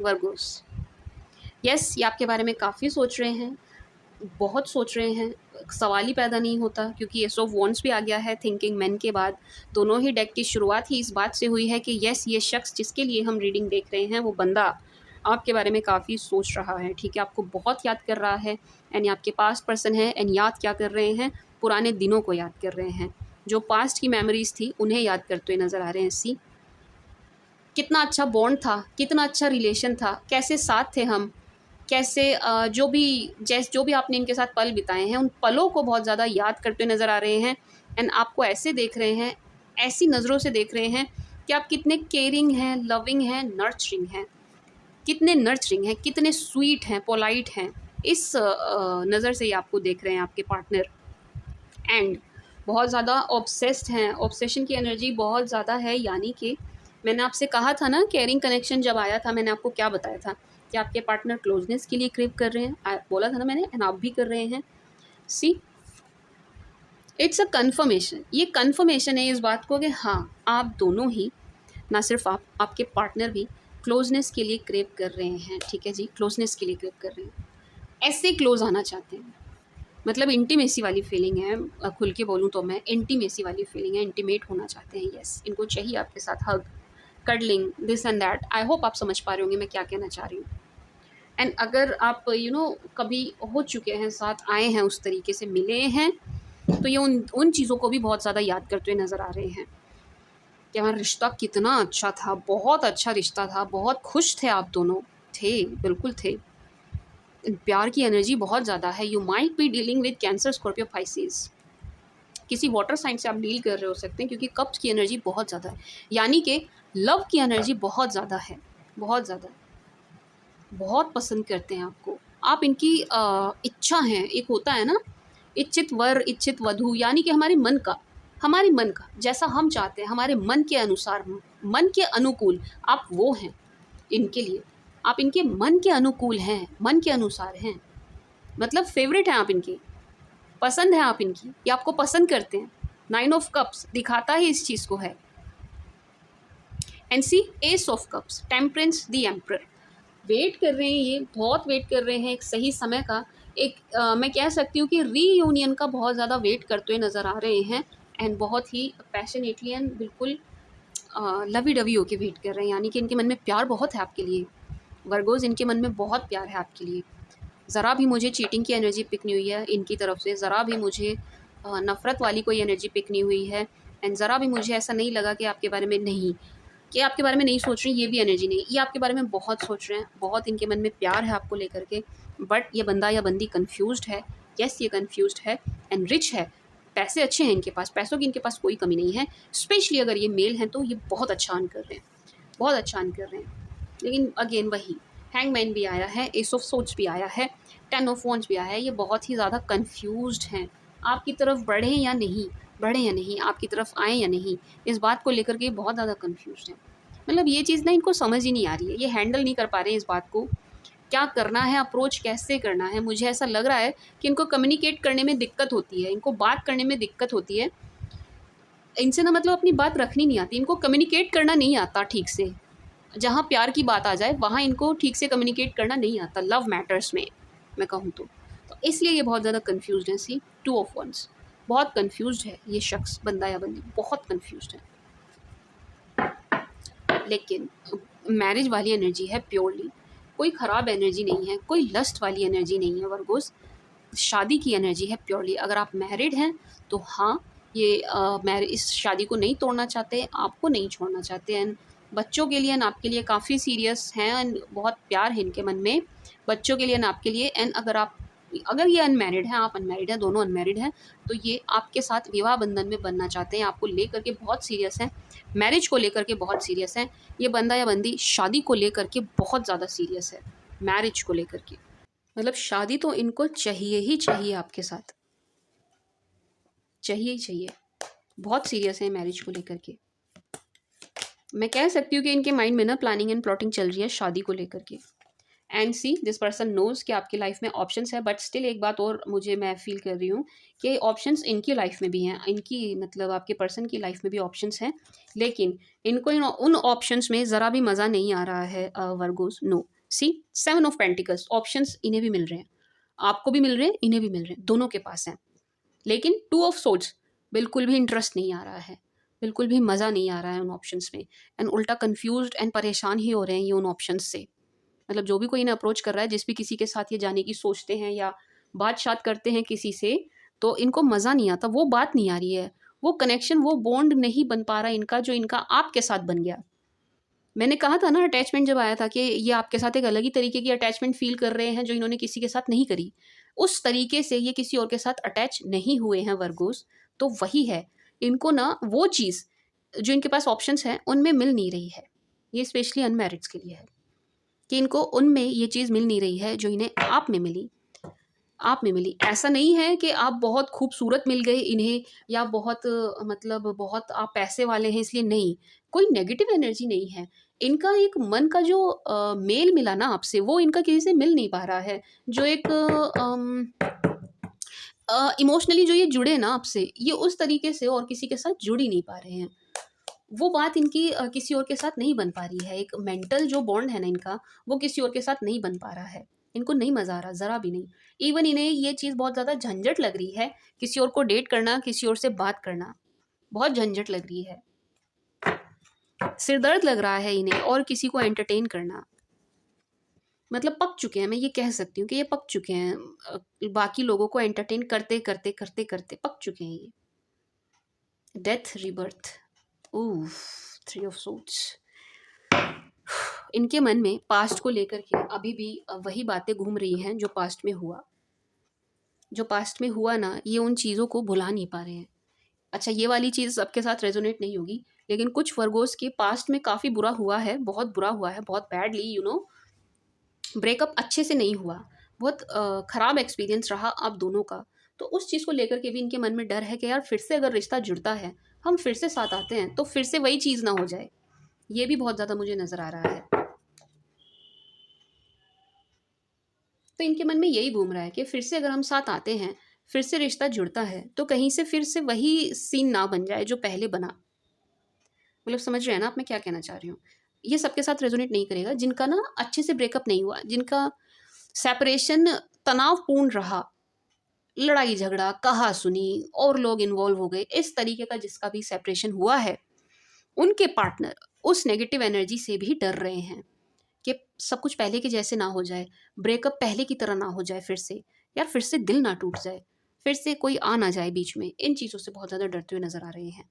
वर्गोस, यस, ये आपके बारे में काफ़ी सोच रहे हैं, बहुत सोच रहे हैं, सवाल ही पैदा नहीं होता, क्योंकि एस ऑफ वॉन्ड्स भी आ गया है थिंकिंग मैन के बाद। दोनों ही डेक की शुरुआत ही इस बात से हुई है कि यस, ये शख्स जिसके लिए हम रीडिंग देख रहे हैं, वो बंदा आपके बारे में काफ़ी सोच रहा है, ठीक है? आपको बहुत याद कर रहा है, एंड आपके पास पर्सन है, एंड याद क्या कर रहे हैं? पुराने दिनों को याद कर रहे हैं, जो पास्ट की मेमोरीज़ थी उन्हें याद करते हुए नज़र आ रहे हैं। सी, कितना अच्छा बॉन्ड था, कितना अच्छा रिलेशन था, कैसे साथ थे हम, कैसे जो भी आपने इनके साथ पल बिताए हैं, उन पलों को बहुत ज़्यादा याद करते नज़र आ रहे हैं। एंड आपको ऐसे देख रहे हैं, ऐसी नज़रों से देख रहे हैं कि आप कितने केयरिंग हैं, लविंग हैं, नर्चरिंग हैं, कितने नर्चरिंग हैं, कितने स्वीट हैं, पोलाइट हैं। इस नज़र से ही आपको देख रहे हैं आपके पार्टनर। एंड बहुत ज़्यादा ऑब्सेस्ड हैं, ऑब्सेशन की एनर्जी बहुत ज़्यादा है, यानी कि मैंने आपसे कहा था ना, केयरिंग कनेक्शन जब आया था, मैंने आपको क्या बताया था कि आपके पार्टनर क्लोजनेस के लिए क्रेव कर रहे हैं, बोला था ना मैंने, एंड आप भी कर रहे हैं। सी, इट्स अ कन्फर्मेशन, ये कन्फर्मेशन है इस बात को कि हाँ, आप दोनों ही, ना सिर्फ आप, आपके पार्टनर भी क्लोजनेस के लिए क्रेव कर रहे हैं, ठीक है जी, क्लोजनेस के लिए क्रेव कर रहे हैं, ऐसे क्लोज आना चाहते हैं। मतलब इंटीमेसी वाली फीलिंग है, खुल के बोलूँ तो मैं, इंटीमेसी वाली फीलिंग है, इंटीमेट होना चाहते हैं। यस, इनको चाहिए आपके साथ hug, cuddling, this and that. I hope आप समझ पा रहे होंगे मैं क्या कहना चाह रही हूँ। एंड अगर आप कभी हो चुके हैं, साथ आए हैं, उस तरीके से मिले हैं, तो ये उन चीज़ों को भी बहुत ज़्यादा याद करते हुए नज़र आ रहे हैं कि हमारा रिश्ता कितना अच्छा था, बहुत अच्छा रिश्ता था, बहुत खुश थे आप दोनों, थे, बिल्कुल थे। प्यार की एनर्जी बहुत ज़्यादा है। You might be dealing with cancer, Scorpio, Pisces, किसी वाटर साइन से आप डील कर रहे हो सकते हैं, क्योंकि कप्स की एनर्जी बहुत ज़्यादा है, यानी कि लव की एनर्जी बहुत ज़्यादा है, बहुत ज़्यादा, बहुत पसंद करते हैं आपको। आप इनकी इच्छा हैं, एक होता है ना, इच्छित वर, इच्छित वधू, यानी कि हमारे मन का जैसा हम चाहते हैं, हमारे मन के अनुसार, मन के अनुकूल आप वो हैं इनके लिए। आप इनके मन के अनुकूल हैं, मन के अनुसार हैं, मतलब फेवरेट हैं आप इनकी, पसंद है आप इनकी, ये आपको पसंद करते हैं। 9 ऑफ कप्स दिखाता ही इस चीज़ को है। And see, ace of cups, temperance, the emperor, wait कर रहे हैं, ये बहुत वेट कर रहे हैं एक सही समय का, एक मैं कह सकती हूँ कि रीयूनियन का बहुत ज़्यादा वेट करते हुए नज़र आ रहे हैं, एंड बहुत ही पैशनेटली एंड बिल्कुल लवी डवी होके वेट कर रहे हैं, यानी कि इनके मन में प्यार बहुत है आपके लिए वर्गोज़, इनके मन में बहुत प्यार है आपके लिए। ज़रा भी मुझे चीटिंग की एनर्जी पिक नहीं हुई है इनकी तरफ से, ज़रा भी मुझे नफ़रत वाली कोई एनर्जी पिक नहीं हुई है, एंड ज़रा भी मुझे ऐसा नहीं लगा कि आपके बारे में नहीं, कि आपके बारे में नहीं सोच रही, ये भी एनर्जी नहीं। ये आपके बारे में बहुत सोच रहे हैं, बहुत इनके मन में प्यार है आपको लेकर के, बट ये बंदा या बंदी कन्फ्यूज़्ड है। येस, ये कन्फ्यूज़्ड है एंड रिच है, पैसे अच्छे हैं इनके पास, पैसों की इनके पास कोई कमी नहीं है। स्पेशली अगर ये मेल हैं तो ये बहुत अच्छा अर्न कर रहे हैं, बहुत अच्छा अर्न कर रहे हैं। लेकिन अगेन वही, हैंगमैन भी आया है, एस ऑफ सोर्ड्स भी आया है, 10 ऑफ वॉन्ड्स भी आया है। ये बहुत ही ज़्यादा कन्फ्यूज़्ड हैं, आपकी तरफ बढ़ें या नहीं, बढ़ें या नहीं, आपकी तरफ आएँ या नहीं, इस बात को लेकर के बहुत ज़्यादा कन्फ्यूज़्ड हैं। मतलब ये चीज़ ना इनको समझ ही नहीं आ रही है, ये हैंडल नहीं कर पा रहे हैं इस बात को, क्या करना है, अप्रोच कैसे करना है। मुझे ऐसा लग रहा है कि इनको कम्युनिकेट करने में दिक्कत होती है, इनको बात करने में दिक्कत होती है, इनसे ना मतलब अपनी बात रखनी नहीं आती, इनको कम्युनिकेट करना नहीं आता ठीक से। जहाँ प्यार की बात आ जाए वहाँ इनको ठीक से कम्युनिकेट करना नहीं आता, लव मैटर्स में मैं कहूँ तो इसलिए ये बहुत ज़्यादा कन्फ्यूज़्ड है। सी 2 ऑफ वंस, बहुत कन्फ्यूज़्ड है ये शख्स, बंदा या बंदी बहुत कन्फ्यूज़्ड है। लेकिन मैरिज वाली एनर्जी है प्योरली, कोई ख़राब एनर्जी नहीं है, कोई लस्ट वाली एनर्जी नहीं है वर्गोस, शादी की एनर्जी है प्योरली। अगर आप मैरिड हैं तो हाँ, ये इस शादी को नहीं तोड़ना चाहते, आपको नहीं छोड़ना चाहते, एंड बच्चों के लिए एंड आपके लिए काफ़ी सीरियस हैं, एंड बहुत प्यार है इनके मन में बच्चों के लिए एंड आपके लिए। एंड अगर ये अनमैरिड हैं, आप अनमैरिड हैं, दोनों अनमैरिड हैं, तो ये आपके साथ विवाह बंधन में बनना चाहते हैं, आपको लेकर के बहुत सीरियस हैं, मैरिज को लेकर के बहुत सीरियस हैं। ये बंदा या बंदी शादी को लेकर के बहुत ज़्यादा सीरियस है, मैरिज को लेकर के, मतलब शादी तो इनको चाहिए ही चाहिए, आपके साथ चाहिए ही चाहिए, बहुत सीरियस है मैरिज को लेकर के। मैं कह सकती हूँ कि इनके माइंड में ना प्लानिंग एंड प्लॉटिंग चल रही है शादी को लेकर के। And see this person knows कि आपकी लाइफ में ऑप्शंस है, बट स्टिल एक बात और मुझे मैं फील कर रही हूँ कि ऑप्शंस इनकी लाइफ में भी हैं, इनकी मतलब आपके पर्सन की लाइफ में भी ऑप्शंस हैं, लेकिन इनको उन ऑप्शंस में ज़रा भी मज़ा नहीं आ रहा है Virgos. No, see 7 of pentacles, options इन्हें भी मिल रहे हैं, आपको भी मिल रहे हैं, इन्हें भी मिल रहे हैं, दोनों के पास हैं, लेकिन 2 ऑफ सोर्ड्स बिल्कुल भी इंटरेस्ट नहीं आ रहा है, बिल्कुल भी मज़ा नहीं आ रहा है उन ऑप्शंस में, एंड उल्टा कंफ्यूज्ड एंड परेशान ही हो रहे हैं ये उन ऑप्शंस से। मतलब जो भी कोई इन्हें अप्रोच कर रहा है, जिस भी किसी के साथ ये जाने की सोचते हैं या बात-शात करते हैं किसी से, तो इनको मज़ा नहीं आता, वो बात नहीं आ रही है, वो कनेक्शन, वो बॉन्ड नहीं बन पा रहा इनका जो इनका आपके साथ बन गया। मैंने कहा था ना अटैचमेंट जब आया था कि ये आपके साथ एक अलग ही तरीके की अटैचमेंट फ़ील कर रहे हैं जो इन्होंने किसी के साथ नहीं करी। उस तरीके से ये किसी और के साथ अटैच नहीं हुए हैं वर्गोस, तो वही है। इनको ना वो चीज़ जो इनके पास ऑप्शंस हैं उनमें मिल नहीं रही है। ये स्पेशली अनमैरिड्स के लिए है कि इनको उनमें ये चीज़ मिल नहीं रही है जो इन्हें आप में मिली। आप में मिली। ऐसा नहीं है कि आप बहुत खूबसूरत मिल गए इन्हें या बहुत मतलब बहुत आप पैसे वाले हैं इसलिए, नहीं, कोई नेगेटिव एनर्जी नहीं है। इनका एक मन का जो मेल मिला ना आपसे, वो इनका किसी से मिल नहीं पा रहा है। जो एक इमोशनली जो ये जुड़े ना आपसे, ये उस तरीके से और किसी के साथ जुड़ ही नहीं पा रहे हैं। वो बात इनकी किसी और के साथ नहीं बन पा रही है। एक मेंटल जो बॉन्ड है ना इनका, वो किसी और के साथ नहीं बन पा रहा है। इनको नहीं मज़ा आ रहा, ज़रा भी नहीं। इवन इन्हें ये चीज़ बहुत ज़्यादा झंझट लग रही है, किसी और को डेट करना, किसी और से बात करना, बहुत झंझट लग रही है। सिर दर्द लग रहा है इन्हें और किसी को एंटरटेन करना। मतलब पक चुके हैं, मैं ये कह सकती हूँ कि ये पक चुके हैं। बाकी लोगों को एंटरटेन करते पक चुके हैं ये। Death, rebirth, oh, 3 of swords. इनके मन में पास्ट को लेकर के अभी भी वही बातें घूम रही हैं जो पास्ट में हुआ। जो पास्ट में हुआ ना, ये उन चीज़ों को भुला नहीं पा रहे हैं। अच्छा, ये वाली चीज़ सबके साथ रेजोनेट नहीं होगी, लेकिन कुछ वर्गोस के पास्ट में काफ़ी बुरा हुआ है, बहुत बुरा हुआ है, बहुत बैडली, ब्रेकअप अच्छे से नहीं हुआ, बहुत ख़राब एक्सपीरियंस रहा आप दोनों का। तो उस चीज़ को लेकर के भी इनके मन में डर है कि यार फिर से अगर रिश्ता जुड़ता है, हम फिर से साथ आते हैं, तो फिर से वही चीज़ ना हो जाए। ये भी बहुत ज़्यादा मुझे नज़र आ रहा है। तो इनके मन में यही घूम रहा है कि फिर से अगर हम साथ आते हैं, फिर से रिश्ता जुड़ता है, तो कहीं से फिर से वही सीन ना बन जाए जो पहले बना। मतलब समझ रहे हैं ना आप मैं क्या कहना चाह रही हूँ? ये सबके साथ रेज़ोनेट नहीं करेगा, जिनका ना अच्छे से ब्रेकअप नहीं हुआ, जिनका सेपरेशन तनावपूर्ण रहा, लड़ाई-झगड़ा, कहा-सुनी और लोग इन्वॉल्व हो गए, इस तरीके का जिसका भी सेपरेशन हुआ है, उनके पार्टनर उस नेगेटिव एनर्जी से भी डर रहे हैं। कि सब कुछ पहले के जैसे ना हो जाए, ब्रेकअप पहले की तरह ना हो जाए फिर से, यार फिर से दिल ना टूट जाए, फिर से कोई आ ना जाए बीच में। इन चीज़ों से बहुत ज़्यादा डरते हुए नज़र आ रहे हैं।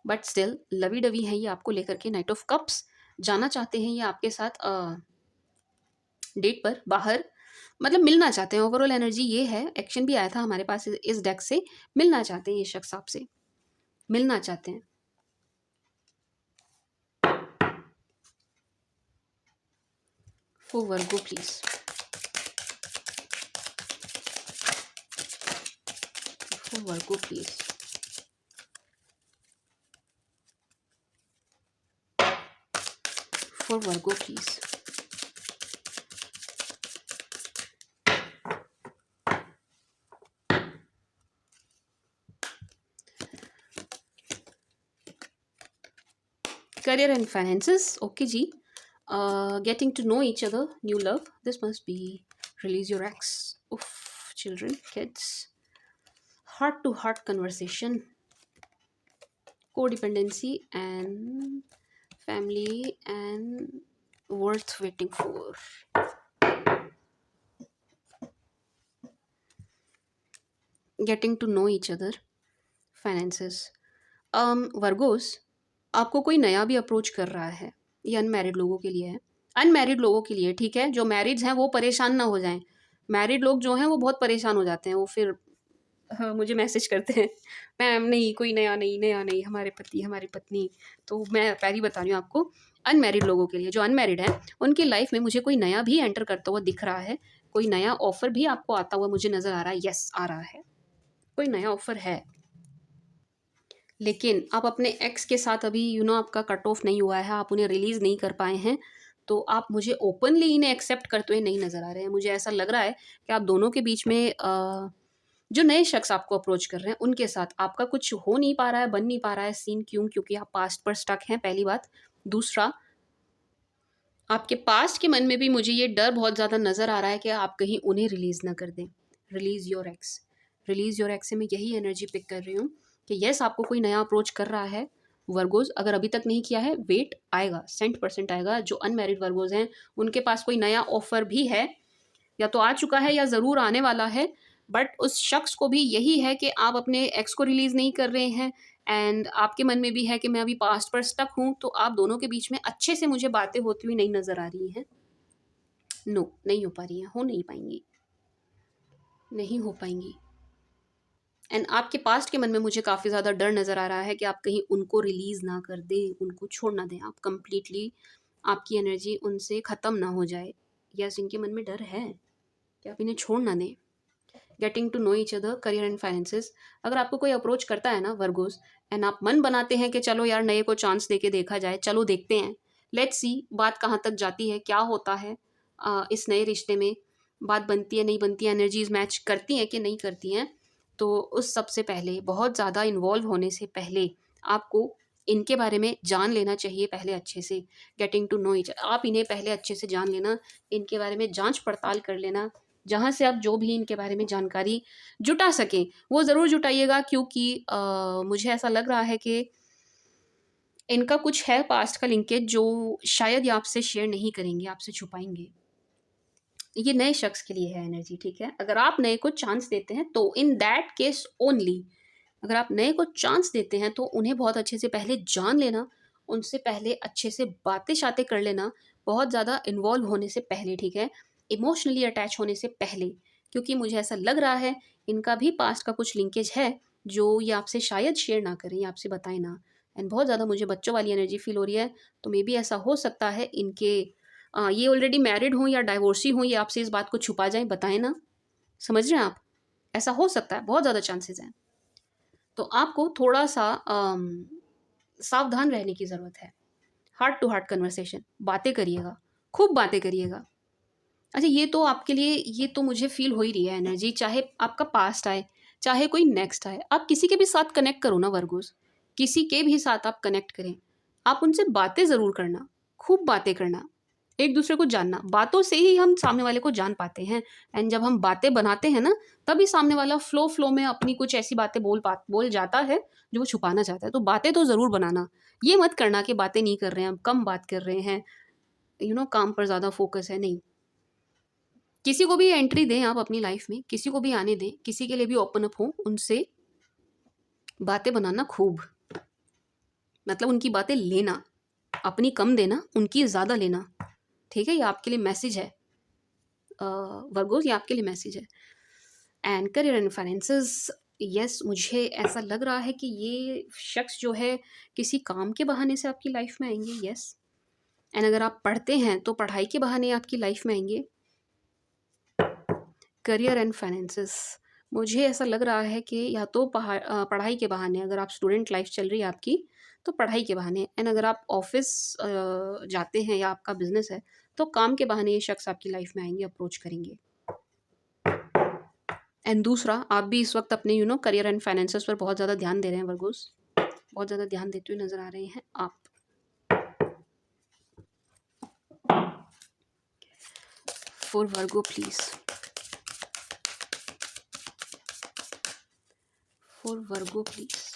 बट स्टिल लवी डवी हैं ये आपको लेकर के। नाइट ऑफ कप्स, जाना चाहते हैं ये आपके साथ डेट पर, बाहर, मतलब मिलना चाहते हैं। ओवरऑल एनर्जी ये है, एक्शन भी आया था हमारे पास इस डेक से। मिलना चाहते हैं ये शख्स आपसे, मिलना चाहते हैं। For Virgo please, for Virgo please, for Virgo please. Career and finances, okay जी। Getting to know each other, new love, this must be release your ex, उफ, children, kids, heart to heart conversation, codependency and family and worth waiting for. Getting to know each other, finances. Virgo's, आपको कोई नया भी approach कर रहा है, ये unmarried लोगों के लिए है। अनमैरिड लोगों के लिए, ठीक है, जो मैरिड्स हैं वो परेशान ना हो जाएं। मैरिड लोग जो हैं वो बहुत परेशान हो जाते हैं, वो फिर हाँ, मुझे मैसेज करते हैं, मैम नहीं, कोई नया नहीं, नया नहीं, हमारे पति हमारी पत्नी। तो मैं पहले बता रही हूँ आपको, अनमैरिड लोगों के लिए, जो अनमैरिड हैं उनकी लाइफ में मुझे कोई नया भी एंटर करता हुआ दिख रहा है। कोई नया ऑफर भी आपको आता हुआ मुझे नज़र आ रहा है। यस, आ रहा है, कोई नया ऑफर है। लेकिन आप अपने एक्स के साथ अभी आपका कट ऑफ नहीं हुआ है, आप उन्हें रिलीज़ नहीं कर पाए हैं। तो आप मुझे ओपनली इन्हें एक्सेप्ट करते हुए नहीं नज़र आ रहे हैं। मुझे ऐसा लग रहा है कि आप दोनों के बीच में जो नए शख्स आपको अप्रोच कर रहे हैं उनके साथ आपका कुछ हो नहीं पा रहा है, बन नहीं पा रहा है सीन। क्यों? क्योंकि आप पास्ट पर स्टक हैं, पहली बात। दूसरा, आपके पास्ट के मन में भी मुझे ये डर बहुत ज़्यादा नज़र आ रहा है कि आप कहीं उन्हें रिलीज़ ना कर दें। Release your x, release your x से मैं यही एनर्जी पिक कर रही हूँ कि येस, आपको कोई नया अप्रोच कर रहा है। वर्गोज़, अगर अभी तक नहीं किया है, वेट, आएगा, 100% आएगा। जो अनमैरिड वर्गोज़ हैं उनके पास कोई नया ऑफ़र भी है, या तो आ चुका है या ज़रूर आने वाला है। बट उस शख्स को भी यही है कि आप अपने एक्स को रिलीज़ नहीं कर रहे हैं, एंड आपके मन में भी है कि मैं अभी पास्ट पर स्टक हूँ। तो आप दोनों के बीच में अच्छे से मुझे बातें होती हुई नहीं नज़र आ रही हैं। नो, नहीं हो पा रही हैं, हो नहीं पाएंगी, नहीं हो पाएंगी। एंड आपके पास्ट के मन में मुझे काफ़ी ज़्यादा डर नज़र आ रहा है कि आप कहीं उनको रिलीज़ ना कर दें, उनको छोड़ ना दें, आप कंप्लीटली, आपकी एनर्जी उनसे ख़त्म ना हो जाए। यस, इनके मन में डर है कि आप इन्हें छोड़ ना दें। Getting to know each other, career and finances. अगर आपको कोई अप्रोच करता है ना वर्गोस, एंड आप मन बनाते हैं कि चलो यार नए को चांस दे के देखा जाए, चलो देखते हैं, लेट्स सी बात कहाँ तक जाती है, क्या होता है इस नए रिश्ते में, बात बनती है नहीं बनती है, एनर्जीज मैच करती हैं कि नहीं करती हैं। तो उस सबसे पहले, बहुत ज़्यादा इन्वॉल्व होने से पहले, आपको इनके बारे में जान लेना चाहिए पहले अच्छे से। गेटिंग टू नो ईच, आप इन्हें पहले अच्छे से जान लेना, इनके बारे में जांच पड़ताल कर लेना। जहाँ से आप जो भी इनके बारे में जानकारी जुटा सकें वो ज़रूर जुटाइएगा, क्योंकि मुझे ऐसा लग रहा है कि इनका कुछ है पास्ट का लिंकेज जो शायद ये आपसे शेयर नहीं करेंगे, आपसे छुपाएंगे। ये नए शख्स के लिए है एनर्जी, ठीक है। अगर आप नए को चांस देते हैं तो इन दैट केस ओनली, अगर आप नए को चांस देते हैं तो उन्हें बहुत अच्छे से पहले जान लेना, उनसे पहले अच्छे से बातें शातें कर लेना, बहुत ज़्यादा इन्वॉल्व होने से पहले, ठीक है, इमोशनली अटैच होने से पहले। क्योंकि मुझे ऐसा लग रहा है इनका भी पास्ट का कुछ लिंकेज है जो ये आपसे शायद शेयर ना करें, या आपसे बताएं ना। एंड बहुत ज़्यादा मुझे बच्चों वाली एनर्जी फील हो रही है। तो मे बी ऐसा हो सकता है इनके ये ऑलरेडी मैरिड हों या डाइवोर्सी हों, ये आपसे इस बात को छुपा जाएं, बताएं ना। समझ रहे हैं आप? ऐसा हो सकता है, बहुत ज़्यादा चांसेस हैं। तो आपको थोड़ा सा सावधान रहने की ज़रूरत है। हार्ट टू हार्ट कन्वर्सेशन, बातें करिएगा, खूब बातें करिएगा। अच्छा, ये तो आपके लिए, ये तो मुझे फील हो ही रही है एनर्जी, चाहे आपका पास्ट आए, चाहे कोई नेक्स्ट आए, आप किसी के भी साथ कनेक्ट करो ना वर्गोस, किसी के भी साथ आप कनेक्ट करें, आप उनसे बातें ज़रूर करना, खूब बातें करना, एक दूसरे को जानना। बातों से ही हम सामने वाले को जान पाते हैं। एंड जब हम बातें बनाते हैं ना, तभी सामने वाला फ्लो में अपनी कुछ ऐसी बातें बोल जाता है जो वो छुपाना चाहता है। तो बातें तो ज़रूर बनाना, ये मत करना कि बातें नहीं कर रहे हैं, हम कम बात कर रहे हैं। काम पर ज़्यादा फोकस है, नहीं। किसी को भी एंट्री दें आप अपनी लाइफ में, किसी को भी आने दें, किसी के लिए भी ओपन अप हो, उनसे बातें बनाना खूब, मतलब उनकी बातें लेना, अपनी कम देना, उनकी ज़्यादा लेना, ठीक है। ये आपके लिए मैसेज है वर्गोस, ये आपके लिए मैसेज है। And career and finances, yes, मुझे ऐसा लग रहा है कि ये शख्स जो है किसी काम के बहाने से आपकी लाइफ में आएंगे, यस। एंड अगर आप पढ़ते हैं तो पढ़ाई के बहाने आपकी लाइफ में आएंगे। करियर एंड फाइनेंसेस, मुझे ऐसा लग रहा है कि या तो पढ़ाई के बहाने, अगर आप स्टूडेंट लाइफ चल रही है आपकी तो पढ़ाई के बहाने, एंड अगर आप ऑफिस जाते हैं या आपका बिजनेस है तो काम के बहाने ये शख्स आपकी लाइफ में आएंगे, अप्रोच करेंगे। एंड दूसरा, आप भी इस वक्त अपने करियर एंड फाइनेंसेस पर बहुत ज़्यादा ध्यान दे रहे हैं वर्गोस, बहुत ज़्यादा ध्यान देते हुए नज़र आ रहे हैं आप। For Virgo please, for Virgo please.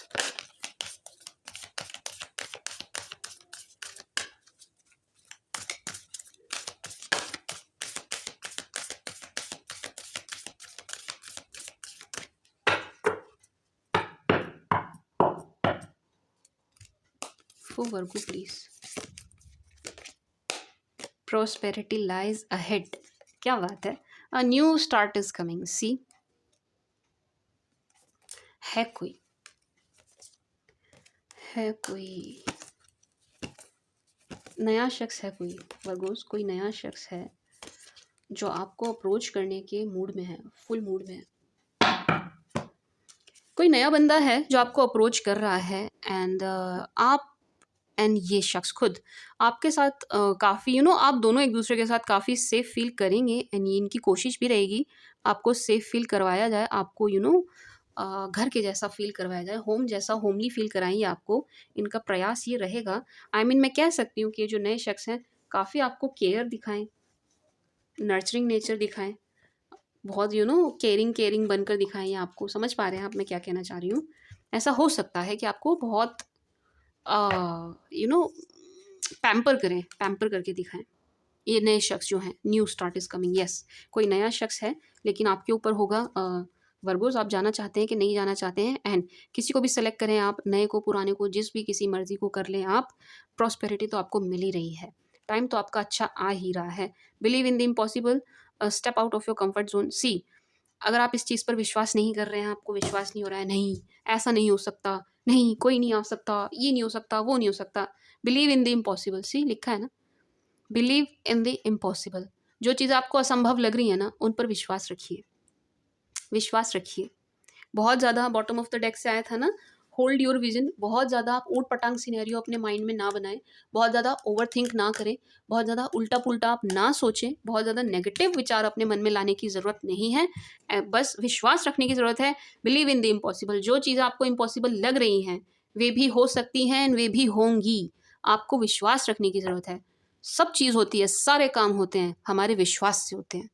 For Virgo, please. Prosperity lies ahead. क्या बात है। A new start is coming. See, है कोई नया शख्स है, कोई वर्गोस, कोई नया शख्स है जो आपको अप्रोच करने के मूड में है, फुल मूड में है। कोई नया बंदा है जो आपको अप्रोच कर रहा है, एंड आप एंड ये शख्स खुद आपके साथ काफ़ी आप दोनों एक दूसरे के साथ काफ़ी सेफ फील करेंगे। एंड ये इनकी कोशिश भी रहेगी आपको सेफ फील करवाया जाए, आपको घर के जैसा फील करवाया जाए, होम जैसा, होमली फील कराएंगे आपको। इनका प्रयास ये रहेगा। मैं कह सकती हूँ कि ये जो नए शख्स हैं काफ़ी आपको केयर दिखाएं, नर्चरिंग नेचर दिखाएं, बहुत केयरिंग बनकर दिखाएं। ये आपको समझ पा रहे हैं आप मैं क्या कहना चाह रही हूँ। ऐसा हो सकता है कि आपको बहुत पैम्पर करके दिखाएं। ये नए शख्स जो हैं, new start is coming, yes, कोई नया शख्स है, लेकिन आपके ऊपर होगा वर्गोस, आप जाना चाहते हैं कि नहीं जाना चाहते हैं। एंड किसी को भी सेलेक्ट करें आप, नए को, पुराने को, जिस भी किसी मर्जी को कर लें आप, प्रॉस्पेरिटी तो आपको मिल ही रही है, टाइम तो आपका अच्छा आ ही रहा है। Believe in the impossible, step out of your comfort zone. See, अगर आप इस चीज़ पर विश्वास नहीं कर रहे हैं, आपको विश्वास नहीं हो रहा है, नहीं ऐसा नहीं हो सकता, नहीं कोई नहीं आ सकता, ये नहीं हो सकता, वो नहीं हो सकता, बिलीव इन द इम्पॉसिबल। सी, लिखा है ना, बिलीव इन द इम्पॉसिबल। जो चीज़ आपको असंभव लग रही है ना, उन पर विश्वास रखिए, विश्वास रखिए। बहुत ज़्यादा बॉटम ऑफ द डेक से आया था ना, होल्ड योर विजन। बहुत ज़्यादा आप ऊट पटांग सिनेरियो अपने माइंड में ना बनाएं, बहुत ज़्यादा ओवर थिंक ना करें, बहुत ज़्यादा उल्टा पुल्टा आप ना सोचें, बहुत ज़्यादा नेगेटिव विचार अपने मन में लाने की ज़रूरत नहीं है। बस विश्वास रखने की ज़रूरत है। Believe in the impossible. जो चीज़ें आपको इम्पॉसिबल लग रही हैं वे भी हो सकती हैं, वे भी होंगी। आपको विश्वास रखने की ज़रूरत है। सब चीज़ होती है, सारे काम होते हैं हमारे विश्वास से होते हैं,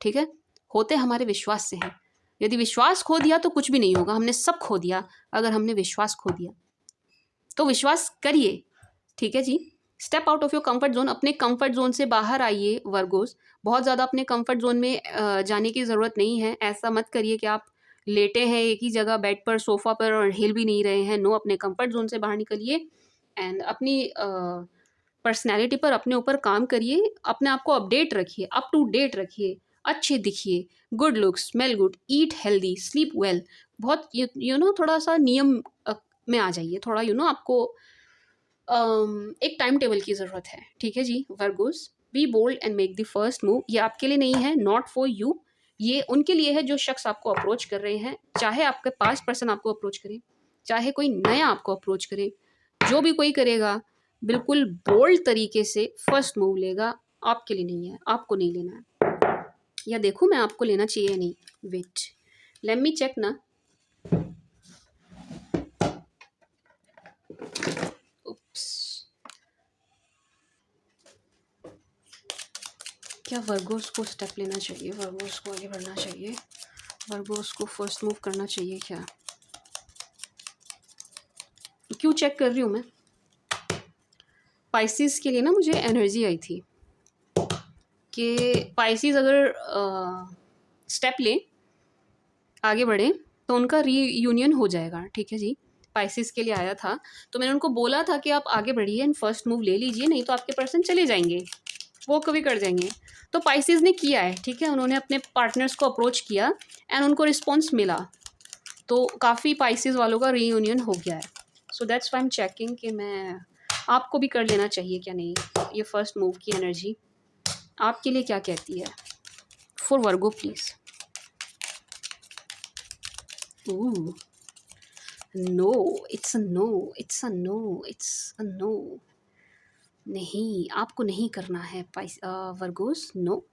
ठीक है, होते हमारे विश्वास से हैं। यदि विश्वास खो दिया तो कुछ भी नहीं होगा, हमने सब खो दिया अगर हमने विश्वास खो दिया। तो विश्वास करिए, ठीक है जी। Step out of your comfort zone, अपने कंफर्ट जोन से बाहर आइए वर्गोस। बहुत ज़्यादा अपने कंफर्ट जोन में जाने की ज़रूरत नहीं है। ऐसा मत करिए कि आप लेटे हैं एक ही जगह बेड पर, सोफ़ा पर, और हिल भी नहीं रहे हैं। नो, अपने कंफर्ट जोन से बाहर निकलिए एंड अपनी पर्सनैलिटी पर, अपने ऊपर काम करिए, अपने आप को अपडेट रखिए, अप टू डेट रखिए, अच्छे दिखिए, good looks, smell good, eat healthy, sleep well. बहुत थोड़ा सा नियम में आ जाइए, थोड़ा आपको एक टाइम टेबल की ज़रूरत है, ठीक है जी Virgos. Be bold and make the first move. ये आपके लिए नहीं है, नॉट फॉर यू, ये उनके लिए है जो शख्स आपको अप्रोच कर रहे हैं। चाहे आपके पास पर्सन आपको अप्रोच करे, चाहे कोई नया आपको अप्रोच करे, जो भी कोई करेगा बिल्कुल बोल्ड तरीके से फर्स्ट मूव लेगा। आपके लिए नहीं है, आपको नहीं लेना है। या देखो मैं आपको लेना चाहिए या नहीं, वेट, लेट मी चेक ना। क्या वर्गोस को स्टेप लेना चाहिए, वर्गोस को आगे बढ़ना चाहिए, वर्गोस को फर्स्ट मूव करना चाहिए क्या? क्यों चेक कर रही हूँ मैं? स्पाइसेस के लिए ना मुझे एनर्जी आई थी, कि पाइसिस अगर स्टेप लें, आगे बढ़ें, तो उनका रीयूनियन हो जाएगा, ठीक है जी। पाइसिस के लिए आया था, तो मैंने उनको बोला था कि आप आगे बढ़िए एंड फर्स्ट मूव ले लीजिए, नहीं तो आपके पर्सन चले जाएंगे, वो कभी कर जाएंगे। तो पाइसिस ने किया है, ठीक है, उन्होंने अपने पार्टनर्स को अप्रोच किया एंड उनको रिस्पॉन्स मिला, तो काफ़ी पाइसिस वालों का रीयूनियन हो गया है। So that's why I am checking कि मैं आपको भी कर लेना चाहिए क्या नहीं। ये फर्स्ट मूव की एनर्जी आपके लिए क्या कहती है? For Virgo please. No, it's a no, it's a no, it's a no. नहीं, आपको नहीं करना है वर्गोस, नो,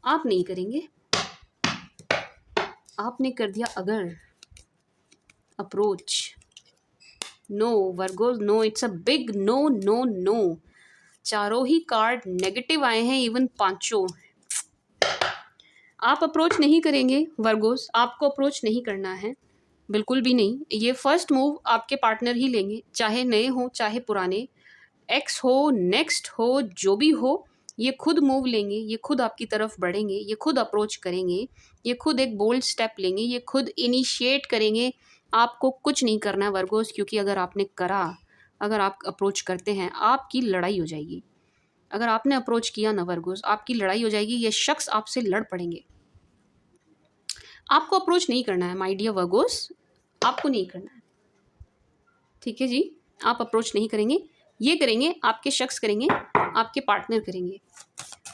आप नहीं करेंगे। आपने कर दिया अगर approach, no Virgos, no, it's a big no, no, no. चारों ही कार्ड नेगेटिव आए हैं, इवन पांचों। आप अप्रोच नहीं करेंगे वर्गोस, आपको अप्रोच नहीं करना है, बिल्कुल भी नहीं। ये फर्स्ट मूव आपके पार्टनर ही लेंगे, चाहे नए हो चाहे पुराने, एक्स हो, नेक्स्ट हो, जो भी हो, ये खुद मूव लेंगे, ये खुद आपकी तरफ बढ़ेंगे, ये खुद अप्रोच करेंगे, ये खुद एक बोल्ड स्टेप लेंगे, ये खुद इनिशिएट करेंगे। आपको कुछ नहीं करना है वर्गोस, क्योंकि अगर आपने करा, अगर आप अप्रोच करते हैं, आपकी लड़ाई हो जाएगी। अगर आपने अप्रोच किया ना वर्गोस, आपकी लड़ाई हो जाएगी, ये शख्स आपसे लड़ पड़ेंगे। आपको अप्रोच नहीं करना है माय डियर वर्गोस, आपको नहीं करना है, ठीक है जी। आप अप्रोच नहीं करेंगे, ये करेंगे आपके शख्स करेंगे, आपके पार्टनर करेंगे।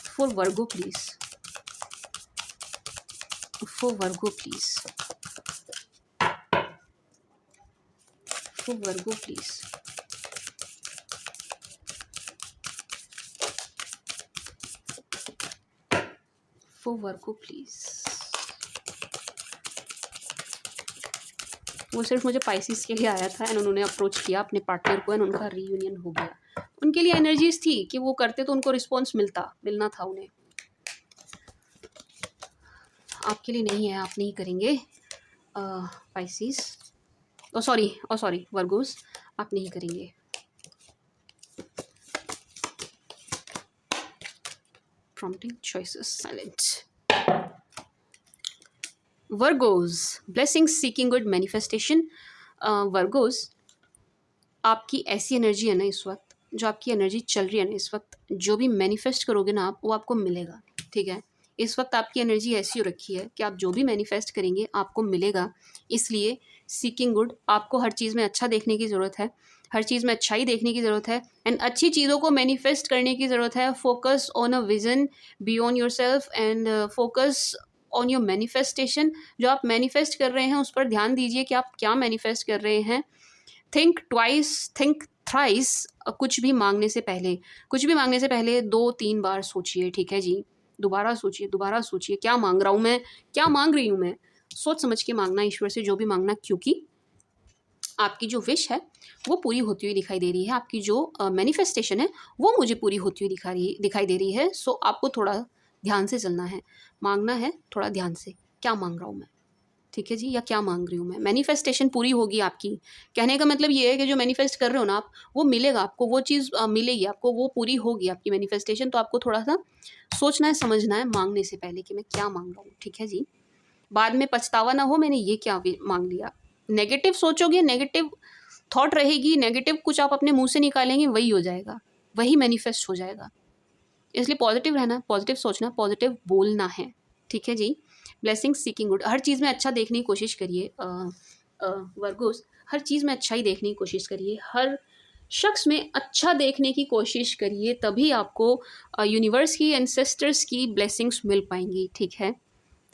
For Virgo please, for Virgo please, for Virgo please. For Virgo please. वो सिर्फ मुझे पाइसिस के लिए आया था एंड उन्होंने अप्रोच किया अपने पार्टनर को एंड उनका रीयूनियन हो गया। उनके लिए एनर्जीज थी कि वो करते तो उनको रिस्पॉन्स मिलना था उन्हें। आपके लिए नहीं है, आप नहीं करेंगे पाइसिस, ओ सॉरी वर्गोस, आप नहीं करेंगे। Prompting choices silent. Virgo's, blessing seeking good manifestation. Virgo's, आपकी ऐसी एनर्जी है ना इस वक्त, जो आपकी एनर्जी चल रही है ना इस वक्त, जो भी मैनिफेस्ट करोगे ना आप, वो आपको मिलेगा, ठीक है। इस वक्त आपकी एनर्जी ऐसी हो रखी है कि आप जो भी मैनिफेस्ट करेंगे आपको मिलेगा। इसलिए सीकिंग गुड, आपको हर चीज़ में अच्छा देखने की ज़रूरत है, हर चीज़ में अच्छाई देखने की ज़रूरत है एंड अच्छी चीज़ों को मैनिफेस्ट करने की ज़रूरत है। Focus on a vision beyond your self and focus on your manifestation. जो आप मैनिफेस्ट कर रहे हैं उस पर ध्यान दीजिए कि आप क्या मैनिफेस्ट कर रहे हैं। Think twice, think thrice. कुछ भी मांगने से पहले 2-3 बार सोचिए, ठीक है जी। दोबारा सोचिए क्या मांग रहा हूँ मैं, क्या मांग रही हूँ मैं। सोच समझ के मांगना ईश्वर से जो भी मांगना, क्योंकि आपकी जो विश है वो पूरी होती हुई दिखाई दे रही है, आपकी जो मैनिफेस्टेशन है वो मुझे पूरी होती हुई दिखाई दे रही है। सो आपको थोड़ा ध्यान से चलना है, मांगना है थोड़ा ध्यान से, क्या मांग रहा हूँ मैं, ठीक है जी, या क्या मांग रही हूँ मैं। मैनिफेस्टेशन पूरी होगी आपकी, कहने का मतलब ये है कि जो मैनिफेस्ट कर रहे हो ना आप, वो मिलेगा आपको, वो चीज़ मिलेगी आपको, वो पूरी होगी आपकी मैनिफेस्टेशन। तो आपको थोड़ा सा सोचना है, समझना है मांगने से पहले कि मैं क्या मांग रहा हूँ, ठीक है जी। बाद में पछतावा ना हो मैंने ये क्या मांग लिया। नेगेटिव सोचोगे, नेगेटिव थॉट रहेगी, नेगेटिव कुछ आप अपने मुंह से निकालेंगे, वही हो जाएगा, वही मैनिफेस्ट हो जाएगा। इसलिए पॉजिटिव रहना, पॉजिटिव सोचना, पॉजिटिव बोलना है, ठीक है जी। ब्लेसिंग सीकिंग गुड, हर चीज़ में अच्छा देखने की कोशिश करिए वर्गोस, हर चीज़ में अच्छा ही देखने की कोशिश करिए, हर शख्स में अच्छा देखने की कोशिश करिए, तभी आपको यूनिवर्स की, एंसेस्टर्स की ब्लेसिंग्स मिल पाएंगी, ठीक है।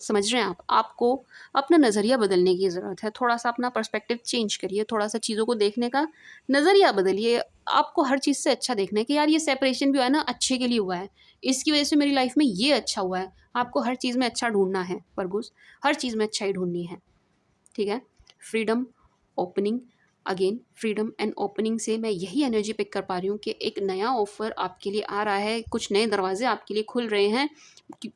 समझ रहे हैं आप। आपको अपना नज़रिया बदलने की ज़रूरत है, थोड़ा सा अपना पर्सपेक्टिव चेंज करिए, थोड़ा सा चीज़ों को देखने का नज़रिया बदलिए। आपको हर चीज़ से अच्छा देखना है कि यार ये सेपरेशन भी हुआ है ना अच्छे के लिए हुआ है, इसकी वजह से मेरी लाइफ में ये अच्छा हुआ है। आपको हर चीज़ में अच्छा ढूंढना है वर्गोस, हर चीज़ में अच्छाई ढूंढनी है, ठीक है। Freedom, opening, again freedom and opening से मैं यही एनर्जी पिक कर पा रही हूँ कि एक नया ऑफर आपके लिए आ रहा है, कुछ नए दरवाजे आपके लिए खुल रहे हैं।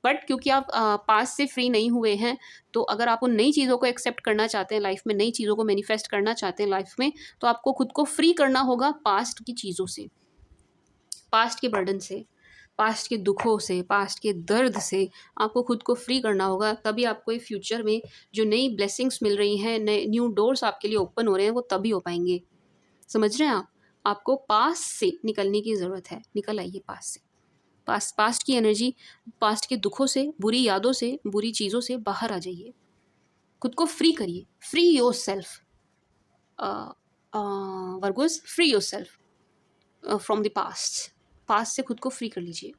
बट क्योंकि आप पास्ट से फ्री नहीं हुए हैं, तो अगर आप उन नई चीज़ों को एक्सेप्ट करना चाहते हैं लाइफ में, नई चीज़ों को मैनिफेस्ट करना चाहते हैं लाइफ में, तो आपको खुद को फ्री करना होगा पास्ट की चीज़ों से, पास्ट के बर्डन से। पास्ट के दुखों से, पास्ट के दर्द से आपको खुद को फ्री करना होगा। तभी आपको फ्यूचर में जो नई ब्लेसिंग्स मिल रही हैं, नए न्यू डोर्स आपके लिए ओपन हो रहे हैं, वो तभी हो पाएंगे। समझ रहे हैं आप? आपको पास्ट से निकलने की ज़रूरत है। निकल आइए पास्ट से। पास्ट की एनर्जी, पास्ट के दुखों से, बुरी यादों से, बुरी चीज़ों से बाहर आ जाइए। खुद को फ्री करिए। Free your self Virgo's, free your self from the past. Past से खुद को फ्री कर लीजिए।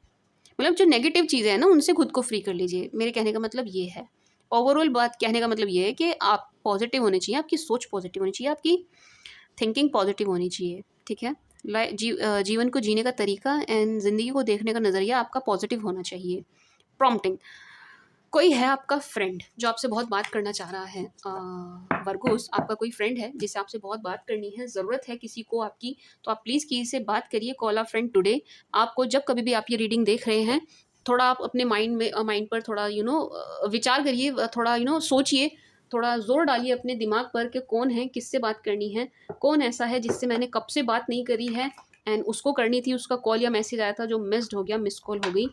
मतलब जो नेगेटिव चीज़ें हैं ना, उनसे खुद को फ्री कर लीजिए। मेरे कहने का मतलब ये है, ओवरऑल बात कहने का मतलब ये है कि आप पॉजिटिव होने चाहिए, आपकी सोच पॉजिटिव होनी चाहिए, आपकी थिंकिंग पॉजिटिव होनी चाहिए। ठीक है? जीवन को जीने का तरीका एंड ज़िंदगी को देखने का नज़रिया आपका पॉजिटिव होना चाहिए। प्रॉम्प्टिंग, कोई है आपका फ्रेंड जो आपसे बहुत बात करना चाह रहा है। वर्गोस, आपका कोई फ्रेंड है जिससे आपसे बहुत बात करनी है, ज़रूरत है किसी को आपकी, तो आप प्लीज़ किसी से बात करिए। Call a friend today. आपको जब कभी भी आप ये रीडिंग देख रहे हैं, थोड़ा आप अपने माइंड पर थोड़ा विचार करिए, थोड़ा सोचिए, थोड़ा ज़ोर डालिए अपने दिमाग पर कि कौन है, किससे बात करनी है, कौन ऐसा है जिससे मैंने कब से बात नहीं करी है एंड उसको करनी थी, उसका कॉल या मैसेज आया था जो मिस्ड हो गया, मिस कॉल हो गई।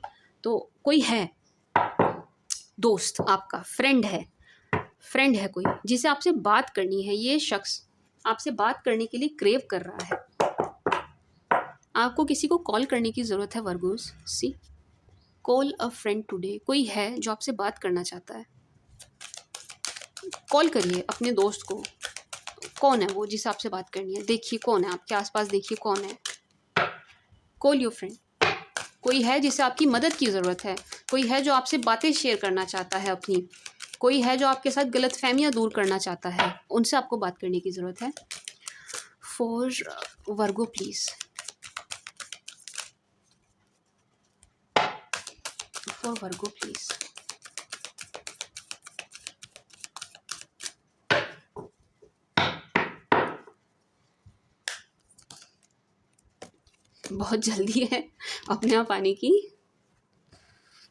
तो कोई है, दोस्त आपका, फ्रेंड है कोई जिसे आपसे बात करनी है। ये शख्स आपसे बात करने के लिए क्रेव कर रहा है। आपको किसी को कॉल करने की ज़रूरत है Virgos. See, call a friend today. कोई है जो आपसे बात करना चाहता है। कॉल करिए अपने दोस्त को। कौन है वो जिसे आपसे बात करनी है? देखिए कौन है आपके आसपास, देखिए कौन है। Call your friend. कोई है जिसे आपकी मदद की ज़रूरत है। कोई है जो आपसे बातें शेयर करना चाहता है अपनी। कोई है जो आपके साथ गलतफहमियां दूर करना चाहता है। उनसे आपको बात करने की ज़रूरत है। For Virgo please, for Virgo please. बहुत जल्दी है अपने आप आने की।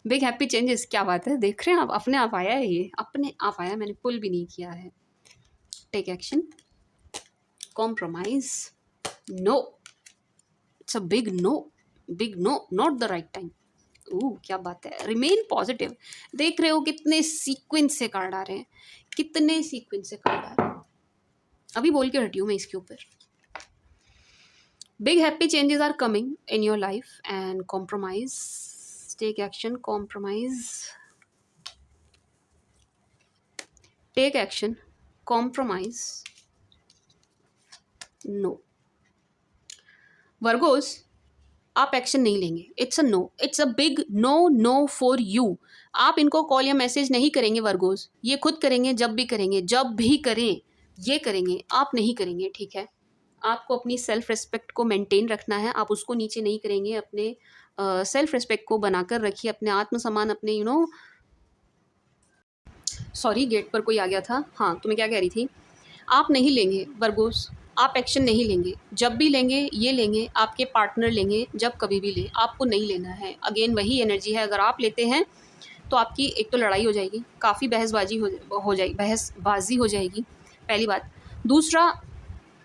बिग हैप्पी चेंजेस, क्या बात है, देख रहे हैं आप, अपने आप आया है, ये अपने आप आया, मैंने पुल भी नहीं किया है। Take action, compromise, no, it's a big no, not the right time. क्या बात है। Remain positive. देख रहे हो कितने सीक्वेंस से कार्ड आ रहे हैं, कितने सीक्वेंस से कार्ड आ रहे हैं। अभी बोल के हटी हूँ मैं इसके ऊपर। Big happy changes are coming in your life and compromise, take action, compromise, take action, compromise, no. Virgos, आप एक्शन नहीं लेंगे, it's a no, it's a big no, no for you. आप इनको कॉल या मैसेज नहीं करेंगे Virgo's, ये खुद करेंगे। जब भी करेंगे, जब भी करें, ये करेंगे, आप नहीं करेंगे। ठीक है? आपको अपनी सेल्फ रिस्पेक्ट को मेंटेन रखना है, आप उसको नीचे नहीं करेंगे। अपने सेल्फ रिस्पेक्ट को बनाकर रखिए, अपने आत्मसम्मान, अपने सॉरी गेट पर कोई आ गया था। हाँ, तो मैं क्या कह रही थी, आप नहीं लेंगे वर्गोस, आप एक्शन नहीं लेंगे। जब भी लेंगे, ये लेंगे, आपके पार्टनर लेंगे, जब कभी भी ले, आपको नहीं लेना है। अगेन वही एनर्जी है, अगर आप लेते हैं तो आपकी एक तो लड़ाई हो जाएगी, काफ़ी बहसबाजी हो जाएगी, बहसबाजी हो जाएगी, पहली बात। दूसरा,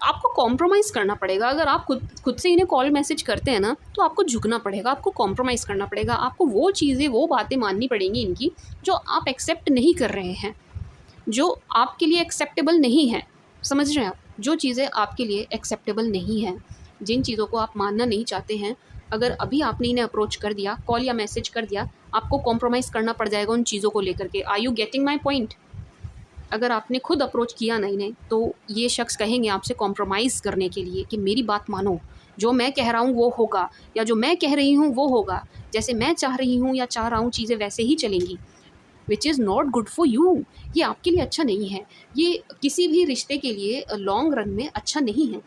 आपको कॉम्प्रोमाइज़ करना पड़ेगा। अगर आप खुद से इन्हें कॉल मैसेज करते हैं ना, तो आपको झुकना पड़ेगा, आपको कॉम्प्रोमाइज़ करना पड़ेगा। आपको वो चीज़ें, वो बातें माननी पड़ेंगी इनकी जो आप एक्सेप्ट नहीं कर रहे हैं, जो आपके लिए एक्सेप्टेबल नहीं है। समझ रहे हैं आप? जो चीज़ें आपके लिए एक्सेप्टेबल नहीं हैं, जिन चीज़ों को आप मानना नहीं चाहते हैं, अगर अभी आपने इन्हें अप्रोच कर दिया, कॉल या मैसेज कर दिया, आपको कॉम्प्रोमाइज़ करना पड़ जाएगा उन चीज़ों को लेकर के। Are you getting my point? अगर आपने खुद अप्रोच किया नहीं ने, तो ये शख्स कहेंगे आपसे कॉम्प्रोमाइज़ करने के लिए कि मेरी बात मानो, जो मैं कह रहा हूँ वो होगा, या जो मैं कह रही हूँ वो होगा, जैसे मैं चाह रही हूँ या चाह रहा हूँ चीज़ें वैसे ही चलेंगी। Which is not good for you. ये आपके लिए अच्छा नहीं है, ये किसी भी रिश्ते के लिए लॉन्ग रन में अच्छा नहीं है।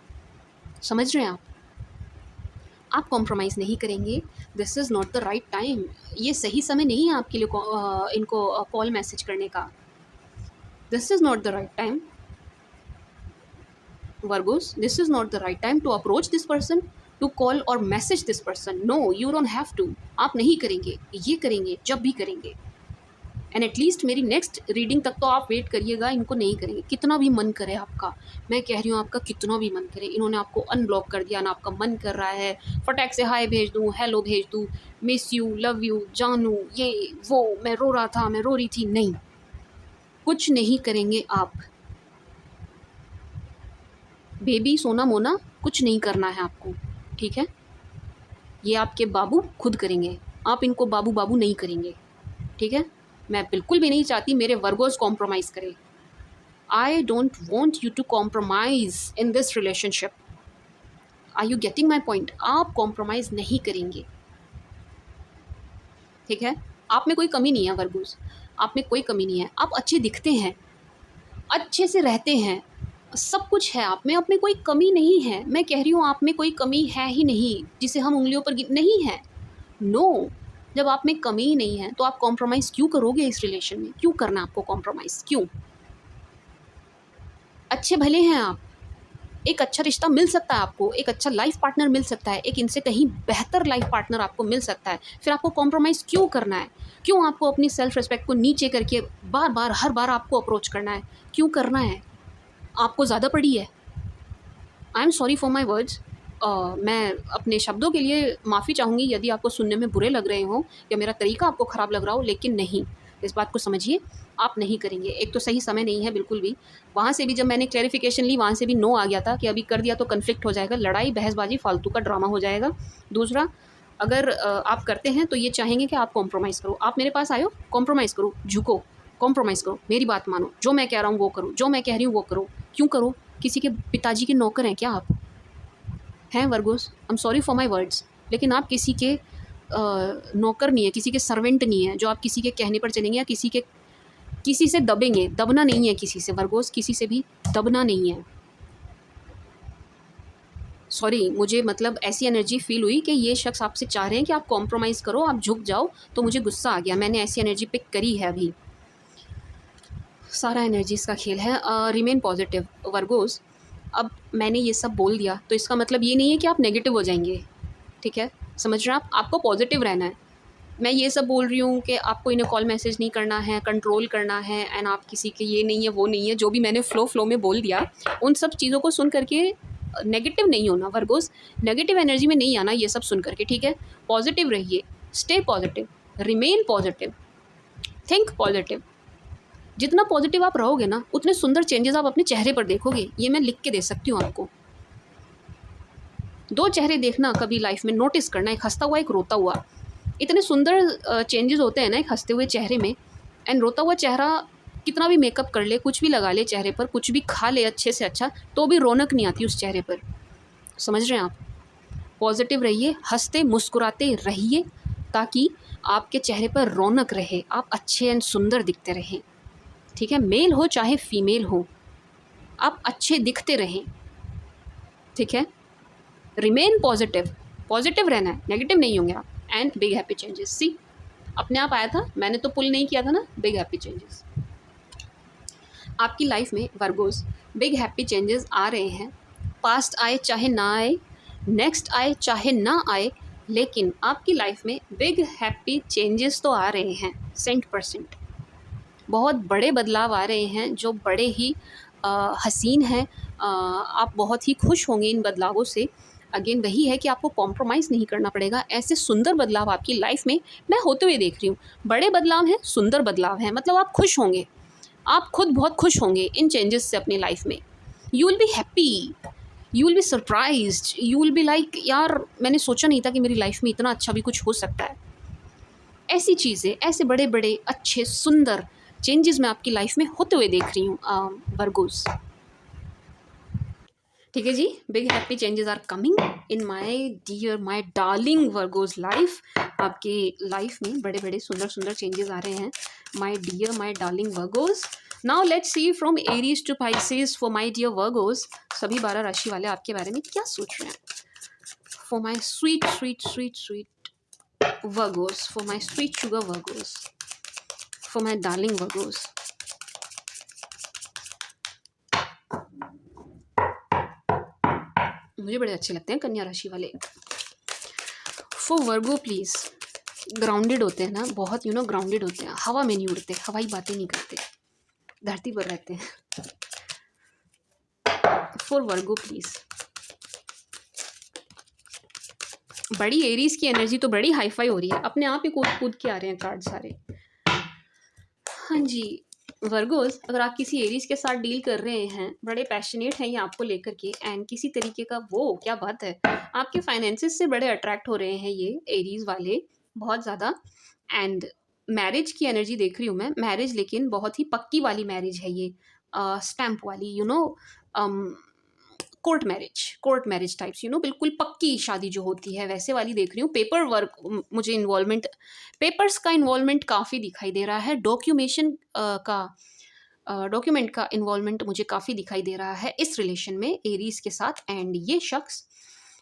समझ रहे हैं आप कॉम्प्रोमाइज़ नहीं करेंगे। This is not the right time. ये सही समय नहीं है आपके लिए इनको कॉल मैसेज करने का। This is not the right time Virgos, this is not the right time to approach this person, to call और message this person. No, you don't have to. आप नहीं करेंगे, ये करेंगे जब भी करेंगे। एंड एटलीस्ट मेरी नेक्स्ट रीडिंग तक तो आप वेट करिएगा, इनको नहीं करेंगे कितना भी मन करे आपका। मैं कह रही हूँ आपका कितना भी मन करे, इन्होंने आपको अनब्लॉक कर दिया ना, आपका मन कर रहा है फटाक से हाय भेज दूँ, हेलो भेज दूँ, मिस यू, लव यू, जानू, ये वो, मैं रो रहा था, मैं रो रही थी, नहीं, कुछ नहीं करेंगे आप। बेबी सोना मोना कुछ नहीं करना है आपको, ठीक है? ये आपके बाबू खुद करेंगे, आप इनको बाबू बाबू नहीं करेंगे, ठीक है? मैं बिल्कुल भी नहीं चाहती मेरे वर्गोस कॉम्प्रोमाइज़ करें। I don't want you to compromise in this relationship. Are you getting my point? आप कॉम्प्रोमाइज़ नहीं करेंगे, ठीक है? आप में कोई कमी नहीं है वर्गोस, आप में कोई कमी नहीं है, आप अच्छे दिखते हैं, अच्छे से रहते हैं, सब कुछ है आप में कोई कमी नहीं है। मैं कह रही हूँ आप में कोई कमी है ही नहीं जिसे हम उंगलियों पर नहीं है। नो, जब आप में कमी ही नहीं है तो आप कॉम्प्रोमाइज़ क्यों करोगे इस रिलेशन में? क्यों करना आपको कॉम्प्रोमाइज़, क्यों? अच्छे भले हैं आप, एक अच्छा रिश्ता मिल सकता है आपको, एक अच्छा लाइफ पार्टनर मिल सकता है, एक इनसे कहीं बेहतर लाइफ पार्टनर आपको मिल सकता है, फिर आपको कॉम्प्रोमाइज़ क्यों करना है? क्यों आपको अपनी सेल्फ रिस्पेक्ट को नीचे करके बार बार हर बार आपको अप्रोच करना है? क्यों करना है? आपको ज़्यादा पड़ी है। I am sorry for my words. मैं अपने शब्दों के लिए माफ़ी चाहूँगी यदि आपको सुनने में बुरे लग रहे हों या मेरा तरीका आपको ख़राब लग रहा हो, लेकिन नहीं, इस बात को समझिए, आप नहीं करेंगे। एक तो सही समय नहीं है बिल्कुल भी, वहाँ से भी जब मैंने क्लैरिफिकेशन ली वहाँ से भी नो आ गया था कि अभी कर दिया तो कन्फ्लिक्ट हो जाएगा, लड़ाई बहसबाजी फालतू का ड्रामा हो जाएगा। दूसरा, अगर आप करते हैं तो ये चाहेंगे कि आप कॉम्प्रोमाइज़ करो, आप मेरे पास आए हो, कॉम्प्रोमाइज़ करो, झुको, कॉम्प्रोमाइज़ करो, मेरी बात मानो, जो मैं कह रहा हूँ वो करो, जो मैं कह रही हूँ वो करो। क्यों करो? किसी के पिताजी के नौकर हैं क्या आप? हैं Virgo's? I am sorry for my words, लेकिन आप किसी के नौकर नहीं है, किसी के सर्वेंट नहीं है जो आप किसी के कहने पर चलेंगे या किसी से दबेंगे। दबना नहीं है किसी से वर्गोस, किसी से भी दबना नहीं है। सॉरी, मुझे मतलब ऐसी एनर्जी फ़ील हुई कि ये शख्स आपसे चाह रहे हैं कि आप कॉम्प्रोमाइज़ करो, आप झुक जाओ, तो मुझे गुस्सा आ गया। मैंने ऐसी एनर्जी पिक करी है अभी। सारा एनर्जीज़ का खेल है। Remain positive Virgo's. अब मैंने ये सब बोल दिया तो इसका मतलब ये नहीं है कि आप नेगेटिव हो जाएंगे, ठीक है? समझ रहे हैं आप? आपको पॉजिटिव रहना है। मैं ये सब बोल रही हूँ कि आपको इन्हें कॉल मैसेज नहीं करना है, कंट्रोल करना है, एंड आप किसी के ये नहीं है वो नहीं है, जो भी मैंने फ्लो में बोल दिया, उन सब चीज़ों को सुन करके नेगेटिव नहीं होना वर्गोस, नेगेटिव एनर्जी में नहीं आना ये सब सुन करके, ठीक है? पॉजिटिव रहिए, stay positive, remain positive, think positive. जितना पॉजिटिव आप रहोगे ना, उतने सुंदर चेंजेस आप अपने चेहरे पर देखोगे। ये मैं लिख के दे सकती हूँ आपको। 2 चेहरे देखना कभी लाइफ में, नोटिस करना, एक हँसता हुआ, एक रोता हुआ। इतने सुंदर चेंजेस होते हैं ना एक हँसते हुए चेहरे में, एंड रोता हुआ चेहरा कितना भी मेकअप कर ले, कुछ भी लगा ले चेहरे पर, कुछ भी खा ले अच्छे से अच्छा, तो भी रौनक नहीं आती उस चेहरे पर। समझ रहे हैं आप? पॉजिटिव रहिए, हँसते मुस्कुराते रहिए, ताकि आपके चेहरे पर रौनक रहे, आप अच्छे एंड सुंदर दिखते रहें, ठीक है? मेल हो चाहे फीमेल हो, आप अच्छे दिखते रहें, ठीक है? रिमेन पॉजिटिव, पॉजिटिव रहना है, नेगेटिव नहीं होंगे आप। एंड बिग हैप्पी चेंजेस, सी अपने आप आया था, मैंने तो पुल नहीं किया था ना। बिग हैप्पी चेंजेस आपकी लाइफ में वर्गोस, बिग हैप्पी चेंजेस आ रहे हैं। पास्ट आए चाहे ना आए, नेक्स्ट आए चाहे ना आए, लेकिन आपकी लाइफ में बिग हैप्पी चेंजेस तो आ रहे हैं 100%। बहुत बड़े बदलाव आ रहे हैं जो बड़े ही हसीन हैं। आप बहुत ही खुश होंगे इन बदलावों से। अगेन वही है कि आपको कॉम्प्रोमाइज़ नहीं करना पड़ेगा। ऐसे सुंदर बदलाव आपकी लाइफ में मैं होते हुए देख रही हूँ। बड़े बदलाव हैं, सुंदर बदलाव हैं, मतलब आप खुश होंगे, आप खुद बहुत खुश होंगे इन चेंजेस से अपनी लाइफ में। You will be happy, you will be surprised, you will be like यार मैंने सोचा नहीं था कि मेरी लाइफ में इतना अच्छा भी कुछ हो सकता है। ऐसी चीज़ें, ऐसे बड़े बड़े अच्छे सुंदर चेंजेस मैं आपकी लाइफ में होते हुए देख रही हूँ वर्गोस। ठीक है जी, big happy changes are coming in my dear my darling Virgos life. आपकी लाइफ में बड़े बड़े सुंदर सुंदर चेंजेस आ रहे हैं my dear my darling Virgos. Now let's see from Aries to Pisces for my dear Virgos. सभी 12 राशि वाले आपके बारे में क्या सोच रहे हैं? For my sweet sweet sweet sweet Virgo's, for my sweet sugar Virgo's, for my darling Virgo's. मुझे बड़े अच्छे लगते हैं कन्या राशि वाले। फॉर वर्गो प्लीज़ ग्राउंडेड होते हैं ना, बहुत ग्राउंडेड होते हैं, हवा में नहीं उड़ते, हवाई बातें नहीं करते, धरती पर रहते हैं। For Virgo please. बड़ी एरीज की एनर्जी तो बड़ी हाईफाई हो रही है, अपने आप ही कूद कूद के आ रहे हैं कार्ड सारे। हाँ जी वर्गोस, अगर आप किसी एरीज के साथ डील कर रहे हैं, बड़े पैशनेट हैं ये आपको लेकर के, एंड किसी तरीके का वो क्या बात है, आपके फाइनेंसेस से बड़े अट्रैक्ट हो रहे हैं ये एरीज वाले बहुत ज़्यादा। एंड मैरिज की एनर्जी देख रही हूँ मैं, मैरिज लेकिन बहुत ही पक्की वाली मैरिज है ये, स्टैम्प वाली, कोर्ट मैरिज टाइप्स, बिल्कुल पक्की शादी जो होती है वैसे वाली देख रही हूँ। पेपर वर्क, मुझे इन्वॉल्वमेंट, पेपर्स का इन्वॉल्वमेंट काफ़ी दिखाई दे रहा है, डॉक्यूमेंट का इन्वॉल्वमेंट मुझे काफ़ी दिखाई दे रहा है इस रिलेशन में एरीज के साथ। एंड ये शख्स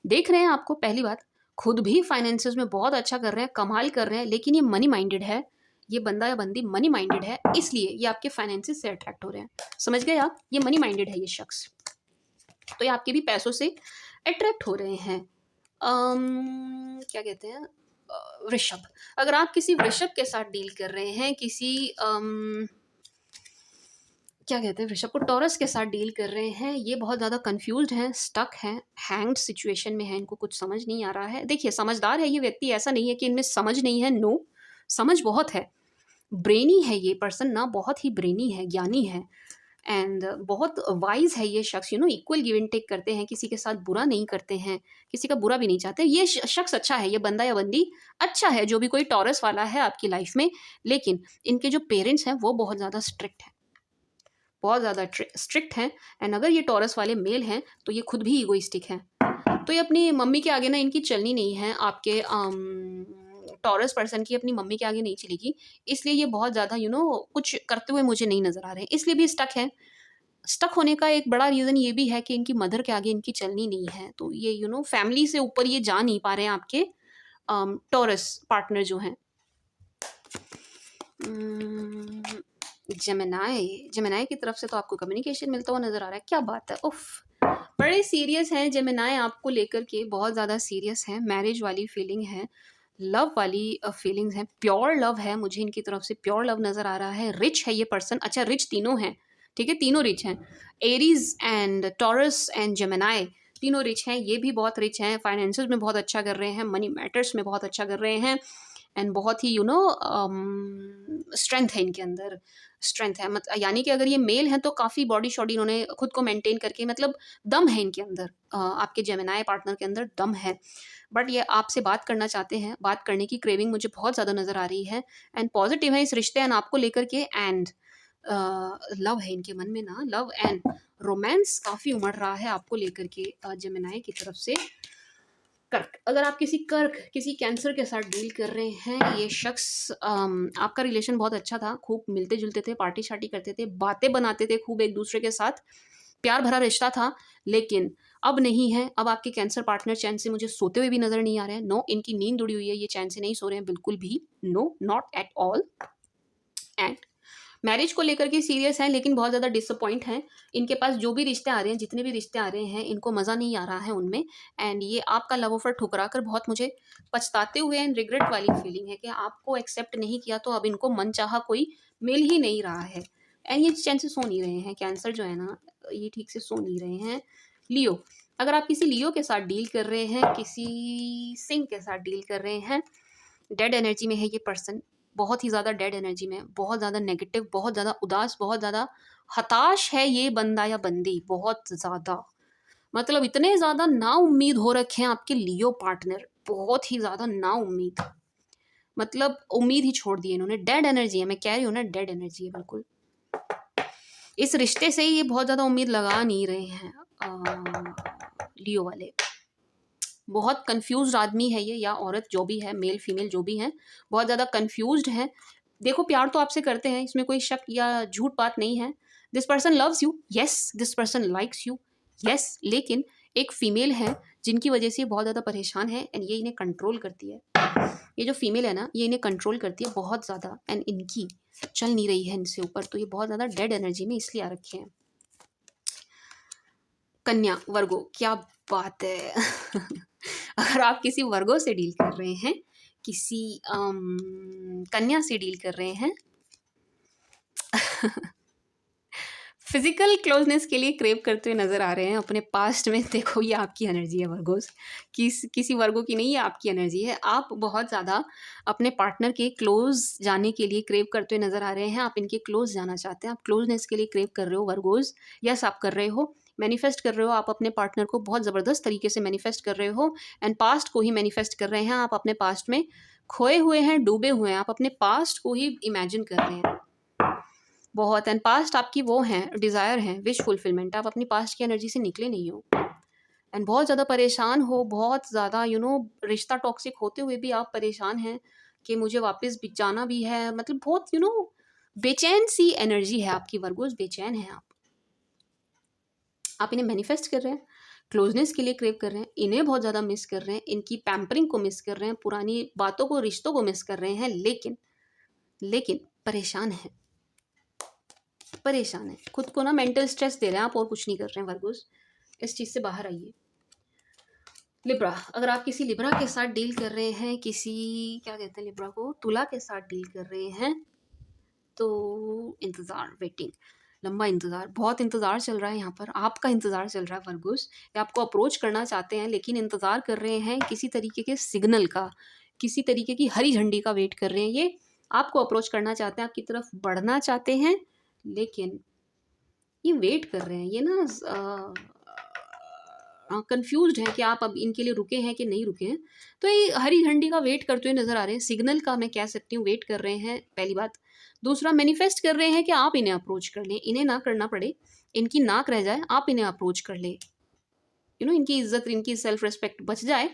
देख रहे हैं आपको, पहली बात खुद भी फाइनेंसेस में बहुत अच्छा कर रहे हैं, कमाल कर रहे हैं, लेकिन ये मनी माइंडेड है, ये बंदा या बंदी मनी माइंडेड है, इसलिए ये आपके फाइनेंसेस से अट्रैक्ट हो रहे हैं। समझ गए आप, ये मनी माइंडेड है ये शख्स, तो ये आपके भी पैसों से अट्रैक्ट हो रहे हैं। क्या कहते हैं, वृषभ, अगर आप किसी वृषभ के साथ डील कर रहे हैं, किसी क्या कहते हैं वृषभ को टॉरस के साथ डील कर रहे हैं, ये बहुत ज़्यादा कंफ्यूज्ड हैं, स्टक हैं, हैंग्ड सिचुएशन में है, इनको कुछ समझ नहीं आ रहा है। देखिए समझदार है ये व्यक्ति, ऐसा नहीं है कि इनमें समझ नहीं है, नो, समझ बहुत है, ब्रेनी है ये पर्सन ना, बहुत ही ब्रेनी है, ज्ञानी है, एंड बहुत वाइज है ये शख्स, इक्वल गिव एंड टेक करते हैं, किसी के साथ बुरा नहीं करते हैं, किसी का बुरा भी नहीं चाहते, ये शख्स अच्छा है, ये बंदा या बंदी अच्छा है, जो भी कोई टॉरस वाला है आपकी लाइफ में। लेकिन इनके जो पेरेंट्स हैं वो बहुत ज़्यादा स्ट्रिक्ट हैं, बहुत ज़्यादा स्ट्रिक्ट हैं, एंड अगर ये टॉरस वाले मेल हैं तो ये खुद भी ईगोइस्टिक हैं, तो ये अपनी मम्मी के आगे ना इनकी चलनी नहीं है, आपके टॉरस पर्सन की अपनी मम्मी के आगे नहीं चलेगी, इसलिए ये बहुत ज़्यादा कुछ करते हुए मुझे नहीं नज़र आ रहे हैं, इसलिए भी स्टक है। स्टक होने का एक बड़ा रीज़न ये भी है कि इनकी मदर के आगे इनकी चलनी नहीं है, तो ये फैमिली से ऊपर ये जा नहीं पा रहे हैं आपके टॉरस पार्टनर जो हैं। जेमिनाई की तरफ से तो आपको कम्युनिकेशन मिलता हुआ नज़र आ रहा है, क्या बात है, उफ, बड़े सीरियस हैं जेमिनाई आपको लेकर के, बहुत ज़्यादा सीरियस हैं, मैरिज वाली फीलिंग है, लव वाली फीलिंग्स हैं, प्योर लव है, मुझे इनकी तरफ से प्योर लव नज़र आ रहा है, रिच है ये पर्सन, अच्छा रिच तीनों हैं, ठीक है, तीनों रिच हैं, Aries and taurus and Gemini तीनों रिच हैं, ये भी बहुत रिच हैं, फाइनेंशियल में बहुत अच्छा कर रहे हैं, मनी मैटर्स में बहुत अच्छा कर रहे हैं, एंड बहुत ही स्ट्रेंथ है इनके अंदर, स्ट्रेंथ है, मतलब यानी कि अगर ये मेल हैं तो काफ़ी बॉडी शॉडी इन्होंने खुद को मेंटेन करके, मतलब दम है इनके अंदर, आपके जेमिनाई पार्टनर के अंदर दम है, बट ये आपसे बात करना चाहते हैं, बात करने की क्रेविंग मुझे बहुत ज़्यादा नज़र आ रही है, एंड पॉजिटिव है इस रिश्ते एंड आपको लेकर के, एंड लव है इनके मन में ना, लव एंड रोमांस काफ़ी उमड़ रहा है आपको लेकर के जेमिनाई की तरफ से। कर्क, अगर आप किसी कैंसर के साथ डील कर रहे हैं, ये शख्स आपका रिलेशन बहुत अच्छा था, खूब मिलते जुलते थे, पार्टी शार्टी करते थे, बातें बनाते थे खूब एक दूसरे के साथ, प्यार भरा रिश्ता था, लेकिन अब नहीं है, अब आपके कैंसर पार्टनर चैन से मुझे सोते हुए भी नज़र नहीं आ रहे हैं, नो, इनकी नींद उड़ी हुई है, ये चैन से नहीं सो रहे हैं बिल्कुल भी, no, not at all, and marriage को लेकर के सीरियस हैं, लेकिन बहुत ज़्यादा डिसअपॉइंट हैं, इनके पास जो भी रिश्ते आ रहे हैं, जितने भी रिश्ते आ रहे हैं, इनको मज़ा नहीं आ रहा है उनमें, एंड ये आपका लव ऑफर ठुकरा कर बहुत मुझे पछताते हुए एंड रिग्रेट वाली फीलिंग है कि आपको एक्सेप्ट नहीं किया तो अब इनको मन चाहा कोई मिल ही नहीं रहा है, एंड ये चैन से सो नहीं रहे हैं, कैंसर जो है ना ये ठीक से सो नहीं रहे हैं। लियो, अगर आप किसी लियो के साथ डील कर रहे हैं, किसी सिंह के साथ डील कर रहे हैं, डेड एनर्जी में है ये पर्सन, बहुत ही ज़्यादा डेड एनर्जी में, बहुत ज़्यादा नेगेटिव, बहुत ज़्यादा उदास, बहुत ज़्यादा हताश है ये बंदा या बंदी, बहुत ज़्यादा, मतलब इतने ज़्यादा ना उम्मीद हो रखे हैं आपके लियो पार्टनर, बहुत ही ज़्यादा ना उम्मीद, मतलब उम्मीद ही छोड़ दी इन्होंने, डेड एनर्जी है, मैं कह रही हूँ ना डेड एनर्जी है बिल्कुल, इस रिश्ते से ये बहुत ज़्यादा उम्मीद लगा नहीं रहे हैं लियो वाले, बहुत कंफ्यूज्ड आदमी है ये या औरत जो भी है, मेल फीमेल जो भी हैं, बहुत ज़्यादा कंफ्यूज्ड है। देखो प्यार तो आपसे करते हैं, इसमें कोई शक या झूठ बात नहीं है, this person loves you, yes, this person likes you, yes, लेकिन एक फीमेल है जिनकी वजह से ये बहुत ज़्यादा परेशान है, एंड ये इन्हें कंट्रोल करती है, ये जो फीमेल है ना ये इन्हें कंट्रोल करती है बहुत ज़्यादा, एंड इनकी चल नहीं रही है इनसे ऊपर, तो ये बहुत ज़्यादा डेड एनर्जी में इसलिए आ रखे हैं। कन्या, वर्गो, क्या बात है अगर आप किसी वर्गो से डील कर रहे हैं, किसी कन्या से डील कर रहे हैं, फिजिकल क्लोजनेस के लिए क्रेव करते हुए नजर आ रहे हैं अपने पास्ट में। देखो ये आपकी एनर्जी है वर्गोस, किसी वर्गो की नहीं, ये आपकी एनर्जी है। आप बहुत ज़्यादा अपने पार्टनर के क्लोज जाने के लिए क्रेव करते हुए नजर आ रहे हैं। आप इनके क्लोज जाना चाहते हैं, आप क्लोजनेस के लिए क्रेव कर रहे हो वर्गोस। यस, आप कर रहे हो, मैनिफेस्ट कर रहे हो। आप अपने पार्टनर को बहुत ज़बरदस्त तरीके से मैनिफेस्ट कर रहे हो एंड पास्ट को ही मैनिफेस्ट कर रहे हैं। आप अपने पास्ट में खोए हुए हैं, डूबे हुए हैं, आप अपने पास्ट को ही इमेजिन कर रहे हैं बहुत। एंड पास्ट आपकी वो हैं, डिज़ायर हैं, विश फुलफिलमेंट। आप अपनी पास्ट की एनर्जी से निकले नहीं हो एंड बहुत ज़्यादा परेशान हो, बहुत ज़्यादा रिश्ता टॉक्सिक होते हुए भी आप परेशान हैं कि मुझे वापस भी जाना भी है। मतलब बहुत बेचैन सी एनर्जी है आपकी वर्गोस, बेचैन है आप इन्हें मैनिफेस्ट कर रहे हैं, क्लोजनेस के लिए क्रेव कर रहे हैं, इन्हें बहुत ज़्यादा मिस कर रहे हैं, इनकी पैम्परिंग को मिस कर रहे हैं, पुरानी बातों को, रिश्तों को मिस कर रहे हैं, लेकिन परेशान है, परेशान है, खुद को मेंटल स्ट्रेस दे रहे हैं आप, और कुछ नहीं कर रहे हैं वर्गोस। इस चीज़ से बाहर आइए। लिब्रा, अगर आप किसी लिब्रा के साथ डील कर रहे हैं, किसी क्या कहते हैं लिब्रा को, तुला के साथ डील कर रहे हैं, तो इंतज़ार, वेटिंग, लंबा इंतज़ार, बहुत इंतज़ार चल रहा है यहाँ पर, आपका इंतज़ार चल रहा है वर्गोस। या आपको अप्रोच करना चाहते हैं लेकिन इंतज़ार कर रहे हैं किसी तरीके के सिग्नल का, किसी तरीके की हरी झंडी का वेट कर रहे हैं। ये आपको अप्रोच करना चाहते हैं, आपकी तरफ बढ़ना चाहते हैं, लेकिन ये वेट कर रहे हैं। ये कंफ्यूज्ड है कि आप अब इनके लिए रुके हैं कि नहीं रुके हैं। तो ये हरी झंडी का वेट करते हुए नज़र आ रहे हैं, सिग्नल का मैं कह सकती हूँ, वेट कर रहे हैं, पहली बात। दूसरा, मैनिफेस्ट कर रहे हैं कि आप इन्हें अप्रोच कर लें, इन्हें ना करना पड़े, इनकी नाक रह जाए, आप इन्हें अप्रोच कर ले, इनकी इज्जत, इनकी सेल्फ रिस्पेक्ट बच जाए,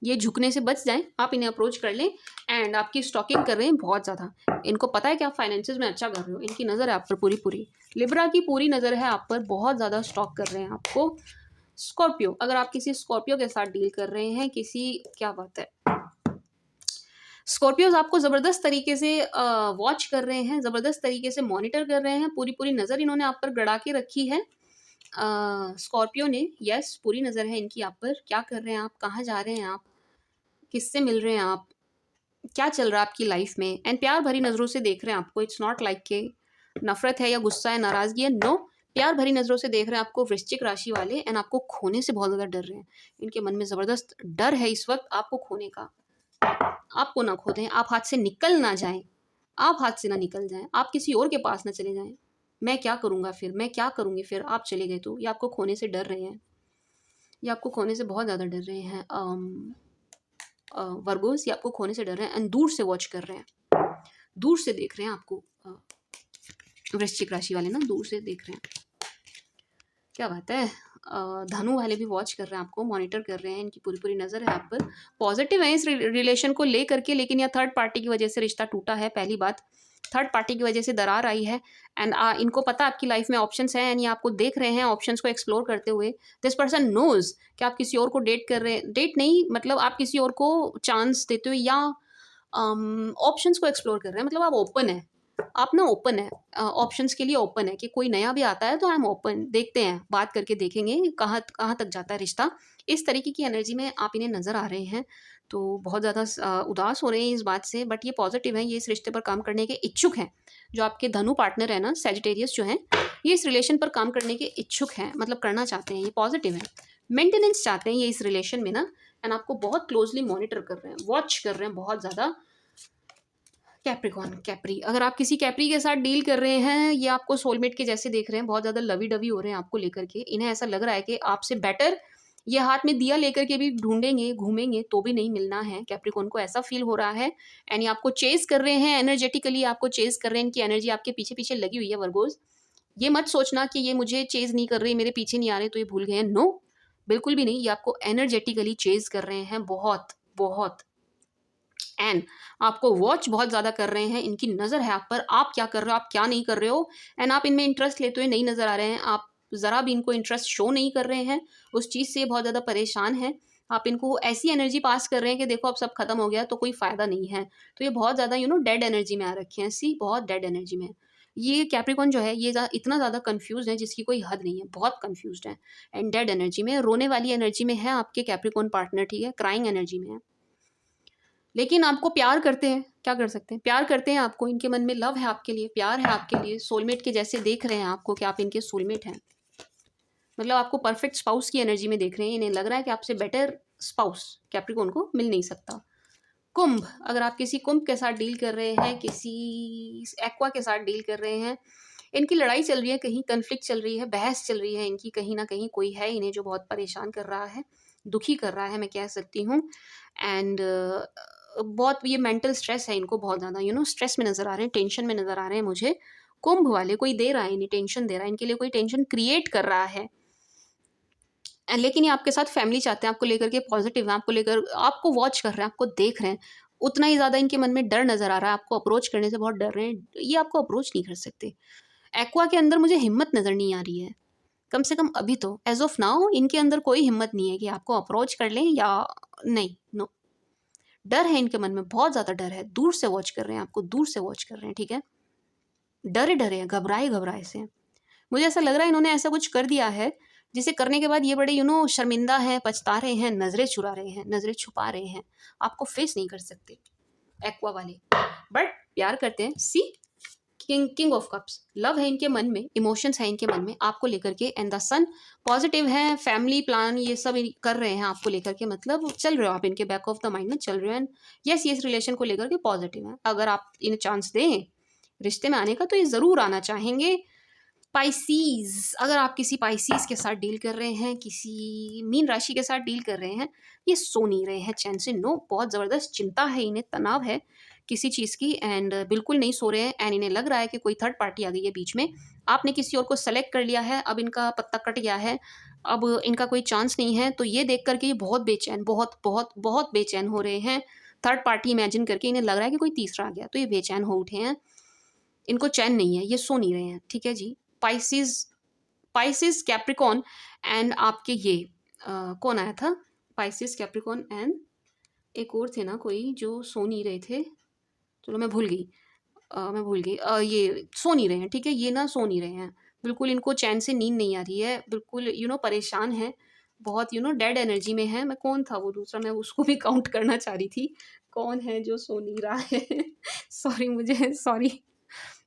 ये झुकने से बच जाएं, आप इन्हें अप्रोच कर लें। एंड आपकी स्टॉकिंग कर रहे हैं बहुत ज़्यादा, इनको पता है कि आप फाइनेंसेस में अच्छा कर रहे हो, इनकी नज़र है आप पर पूरी, लिब्रा की पूरी नज़र है आप पर, बहुत ज़्यादा स्टॉक कर रहे हैं आपको। स्कॉर्पियो, अगर आप किसी स्कॉर्पियो के साथ डील कर रहे हैं, क्या बात है, स्कॉर्पियोज आपको ज़बरदस्त तरीके से वॉच कर रहे हैं, ज़बरदस्त तरीके से मॉनिटर कर रहे हैं, पूरी नज़र इन्होंने आप पर गड़ा के रखी है स्कॉर्पियो ने। यस, पूरी नज़र है इनकी आप पर, क्या कर रहे हैं आप, कहाँ जा रहे हैं आप, किससे मिल रहे हैं आप, क्या चल रहा है आपकी लाइफ में। एंड प्यार भरी नज़रों से देख रहे हैं आपको। इट्स नॉट लाइक के नफरत है या गुस्सा है, नाराज़गी है, नो, प्यार भरी नज़रों से देख रहे हैं आपको वृश्चिक राशि वाले। एंड आपको खोने से बहुत ज़्यादा डर रहे हैं, इनके मन में ज़बरदस्त डर है इस वक्त आपको खोने का। आपको ना खो दें, आप हाथ से निकल ना जाएं, आप हाथ से ना निकल जाएं, आप किसी और के पास ना चले जाएं। मैं क्या करूँगा फिर, मैं क्या करूँगी फिर, आप चले गए तो। ये आपको खोने से डर रहे हैं, ये आपको खोने से बहुत ज़्यादा डर रहे हैं वर्गोस, ये आपको खोने से डर रहे हैं एंड दूर से वॉच कर रहे हैं, दूर से देख रहे हैं आपको। वृश्चिक राशि वाले ना दूर से देख रहे हैं, क्या बात है। धनु वाले भी वॉच कर रहे हैं आपको, मॉनिटर कर रहे हैं, इनकी पूरी नज़र है आप पर, पॉजिटिव है इस रिलेशन को ले करके। लेकिन यह थर्ड पार्टी की वजह से रिश्ता टूटा है, पहली बात, थर्ड पार्टी की वजह से दरार आई है। एंड इनको पता आपकी लाइफ में ऑप्शंस हैं एंड ये आपको देख रहे हैं ऑप्शंस को एक्सप्लोर करते हुए। दिस पर्सन नोज कि आप किसी और को डेट कर रहे हैं, डेट नहीं, मतलब आप किसी और को चांस देते हुए या ऑप्शंस को एक्सप्लोर कर रहे हैं, मतलब आप ओपन है, आप ओपन है, ऑप्शंस के लिए ओपन है कि कोई नया भी आता है तो आई एम ओपन, देखते हैं, बात करके देखेंगे कहाँ तक जाता है रिश्ता। इस तरीके की एनर्जी में आप इन्हें नज़र आ रहे हैं। तो बहुत ज़्यादा उदास हो रहे हैं इस बात से, बट ये पॉजिटिव है, ये इस रिश्ते पर काम करने के इच्छुक हैं। जो आपके धनु पार्टनर है ना, सैजिटेरियस जो हैं, ये इस रिलेशन पर काम करने के इच्छुक हैं, मतलब करना चाहते हैं, ये पॉजिटिव है, मेंटेनेंस चाहते हैं ये इस रिलेशन में ना। एंड आपको बहुत क्लोजली मॉनिटर कर रहे हैं, वॉच कर रहे हैं बहुत ज़्यादा। कैप्रिकॉन, कैप्री, अगर आप किसी कैप्री के साथ डील कर रहे हैं, ये आपको सोलमेट के जैसे देख रहे हैं, बहुत ज़्यादा लवी डवी हो रहे हैं आपको लेकर के। इन्हें ऐसा लग रहा है कि आपसे बेटर ये हाथ में दिया लेकर के भी ढूंढेंगे, घूमेंगे तो भी नहीं मिलना है। कैप्रिकॉन को ऐसा फील हो रहा है एंड ये आपको चेज कर रहे हैं, एनर्जेटिकली आपको चेज कर रहे हैं, इनकी एनर्जी आपके पीछे पीछे लगी हुई है वर्गोस। ये मत सोचना कि ये मुझे चेज नहीं कर रही, मेरे पीछे नहीं आ रहे तो ये भूल गए हैं, नो, बिल्कुल भी नहीं, ये आपको एनर्जेटिकली चेज कर रहे हैं बहुत बहुत। एंड आपको वॉच बहुत ज़्यादा कर रहे हैं, इनकी नज़र है आप पर, आप क्या कर रहे हो, आप क्या नहीं कर रहे हो। एंड आप इनमें इंटरेस्ट लेते हुए नहीं नज़र आ रहे हैं, आप ज़रा भी इनको इंटरेस्ट शो नहीं कर रहे हैं, उस चीज़ से बहुत ज़्यादा परेशान हैं। आप इनको ऐसी एनर्जी पास कर रहे हैं कि देखो अब सब खत्म हो गया तो कोई फ़ायदा नहीं है। तो ये बहुत ज़्यादा डेड एनर्जी में आ रखे हैं, बहुत डेड एनर्जी में। ये कैप्रिकॉन जो है ये इतना ज़्यादा कंफ्यूज है जिसकी कोई हद नहीं है, बहुत कंफ्यूज है एंड डेड एनर्जी में, रोने वाली एनर्जी में है आपके कैप्रिकॉन पार्टनर, ठीक है, क्राइंग एनर्जी में है। लेकिन आपको प्यार करते हैं, क्या कर सकते हैं, प्यार करते हैं आपको, इनके मन में लव है आपके लिए, प्यार है आपके लिए, सोलमेट के जैसे देख रहे हैं आपको कि आप इनके सोलमेट हैं। मतलब आपको परफेक्ट स्पाउस की एनर्जी में देख रहे हैं, इन्हें लग रहा है कि आपसे बेटर स्पाउस कैप्रिकॉर्न को मिल नहीं सकता। कुंभ, अगर आप किसी कुंभ के साथ डील कर रहे हैं, किसी एक्वा के साथ डील कर रहे हैं, इनकी लड़ाई चल रही है, कहीं कन्फ्लिक्ट चल रही है, बहस चल रही है इनकी, कहीं ना कहीं कोई है इन्हें जो बहुत परेशान कर रहा है, दुखी कर रहा है, मैं कह सकती हूँ। एंड बहुत ये मेंटल स्ट्रेस है इनको, बहुत ज़्यादा स्ट्रेस में नज़र आ रहे हैं, टेंशन में नज़र आ रहे हैं मुझे। कुंभ वाले कोई दे रहा है इन्हें टेंशन, दे रहा है इनके लिए, कोई टेंशन क्रिएट कर रहा है। लेकिन ये आपके साथ फैमिली चाहते हैं, आपको लेकर के पॉजिटिव है, आपको लेकर, आपको वॉच कर रहे हैं, आपको देख रहे हैं। उतना ही ज़्यादा इनके मन में डर नज़र आ रहा है, आपको अप्रोच करने से बहुत डर रहे हैं, ये आपको अप्रोच नहीं कर सकते। एक्वा के अंदर मुझे हिम्मत नज़र नहीं आ रही है, कम से कम अभी तो एज ऑफ नाउ इनके अंदर कोई हिम्मत नहीं है कि आपको अप्रोच कर लें या नहीं, नो। डर है इनके मन में, बहुत ज़्यादा डर है, दूर से वॉच कर रहे हैं आपको, दूर से वॉच कर रहे हैं, ठीक है। डरे डरे हैं, घबराए घबराए से हैं। मुझे ऐसा लग रहा है इन्होंने ऐसा कुछ कर दिया है जिसे करने के बाद ये बड़े शर्मिंदा हैं, पछता रहे हैं, नज़रें चुरा रहे हैं, नज़रें छुपा रहे हैं, आपको फेस नहीं कर सकते एक्वा वाले, बट प्यार करते हैं। सी, किंग ऑफ कप्स, लव है इनके मन में, इमोशंस है इनके मन में आपको लेकर के, एंड द सन पॉजिटिव है, फैमिली प्लान ये सब कर रहे हैं आपको लेकर के, मतलब चल रहे हो आप इनके बैक ऑफ द माइंड में, चल रहे हो। एंड यस, ये इस रिलेशन को लेकर के पॉजिटिव है, अगर आप इन्हें चांस दें रिश्ते में आने का तो ये ज़रूर आना चाहेंगे। पाइसीज, अगर आप किसी पाइसीज के साथ डील कर रहे हैं, किसी मीन राशि के साथ डील कर रहे हैं, ये सो नहीं रहे हैं चैन से, नो, बहुत ज़बरदस्त चिंता है इन्हें, तनाव है किसी चीज़ की, एंड बिल्कुल नहीं सो रहे हैं। एंड इन्हें लग रहा है कि कोई थर्ड पार्टी आ गई है बीच में, आपने किसी और को सेलेक्ट कर लिया है, अब इनका पत्ता कट गया है, अब इनका कोई चांस नहीं है, तो ये देख करके ये बहुत बेचैन, बहुत बहुत बहुत बेचैन हो रहे हैं। थर्ड पार्टी इमेजिन करके इन्हें लग रहा है कि कोई तीसरा आ गया, तो ये बेचैन हो उठे हैं, इनको चैन नहीं है, ये सो नहीं रहे हैं, ठीक है जी। पाइसिस, पाइसिस कैप्रिकॉन एंड आपके ये कौन आया था, पाइसिस कैप्रिकॉन एंड एक और थे ना कोई जो सो नहीं रहे थे, चलो मैं भूल गई, ये सो नहीं रहे हैं, ठीक है, ये ना सो नहीं रहे हैं बिल्कुल, इनको चैन से नींद नहीं आ रही है, बिल्कुल परेशान है, बहुत डेड एनर्जी में है। मैं कौन था वो दूसरा, मैं उसको भी काउंट करना चाह रही थी, कौन है जो सो नहीं रहा है सॉरी, मुझे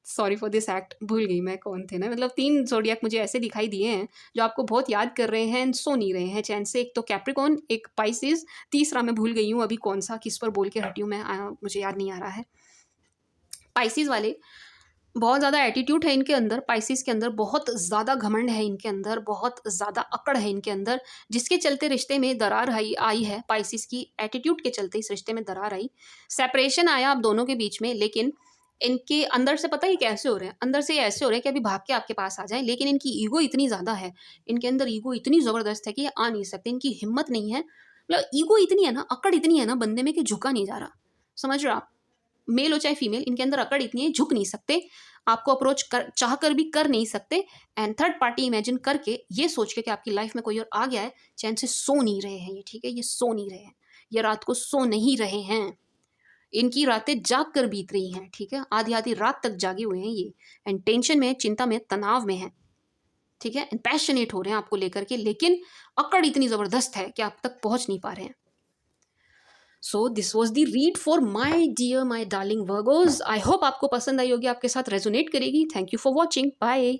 सॉरी फॉर दिस एक्ट, भूल गई मैं कौन थे ना, मतलब 3 ज़ोडिएक मुझे ऐसे दिखाई दिए हैं जो आपको बहुत याद कर रहे हैं, सो नहीं रहे हैं चैन से, एक तो कैप्रिकॉन, एक पाइसिस, तीसरा मैं भूल गई हूँ अभी कौन सा, किस पर बोल के हटी हूँ मैं, मुझे याद नहीं आ रहा है। पाइसिस वाले, बहुत ज़्यादा एटीट्यूड है इनके अंदर, पाइसिस के अंदर बहुत ज़्यादा घमंड है इनके अंदर, बहुत ज़्यादा अकड़ है इनके अंदर, जिसके चलते रिश्ते में दरार आई है, पाइसिस की एटीट्यूड के चलते इस रिश्ते में दरार आई, सेपरेशन आया आप दोनों के बीच में। लेकिन इनके अंदर से पता है कैसे हो रहे हैं, अंदर से ऐसे हो रहे हैं कि अभी भाग के आपके पास आ जाएं, लेकिन इनकी ईगो इतनी ज़्यादा है, इनके अंदर ईगो इतनी ज़बरदस्त है कि ये आ नहीं सकते, इनकी हिम्मत नहीं है, मतलब ईगो इतनी है ना, अकड़ इतनी है ना बंदे में कि झुका नहीं जा रहा, समझ रहे हो आप, मेल हो चाहे फीमेल, इनके अंदर अकड़ इतनी है, झुक नहीं सकते, आपको अप्रोच कर चाह कर भी कर नहीं सकते, एंड थर्ड पार्टी इमेजिन करके ये सोच के कि आपकी लाइफ में कोई और आ गया है, चैन से सो नहीं रहे हैं ये, ठीक है, ये सो नहीं रहे हैं, ये रात को सो नहीं रहे हैं, इनकी रातें जाग कर बीत रही हैं, ठीक है, आधी आधी रात तक जागे हुए हैं ये, एंड टेंशन में, चिंता में, तनाव में है, ठीक है, एंड पैशनेट हो रहे हैं आपको लेकर के, लेकिन अकड़ इतनी ज़बरदस्त है कि आप तक पहुंच नहीं पा रहे हैं। So this was the read for my dear my darling Virgos, I hope आपको पसंद आई होगी, आपके साथ रेजोनेट करेगी। Thank you for watching, bye.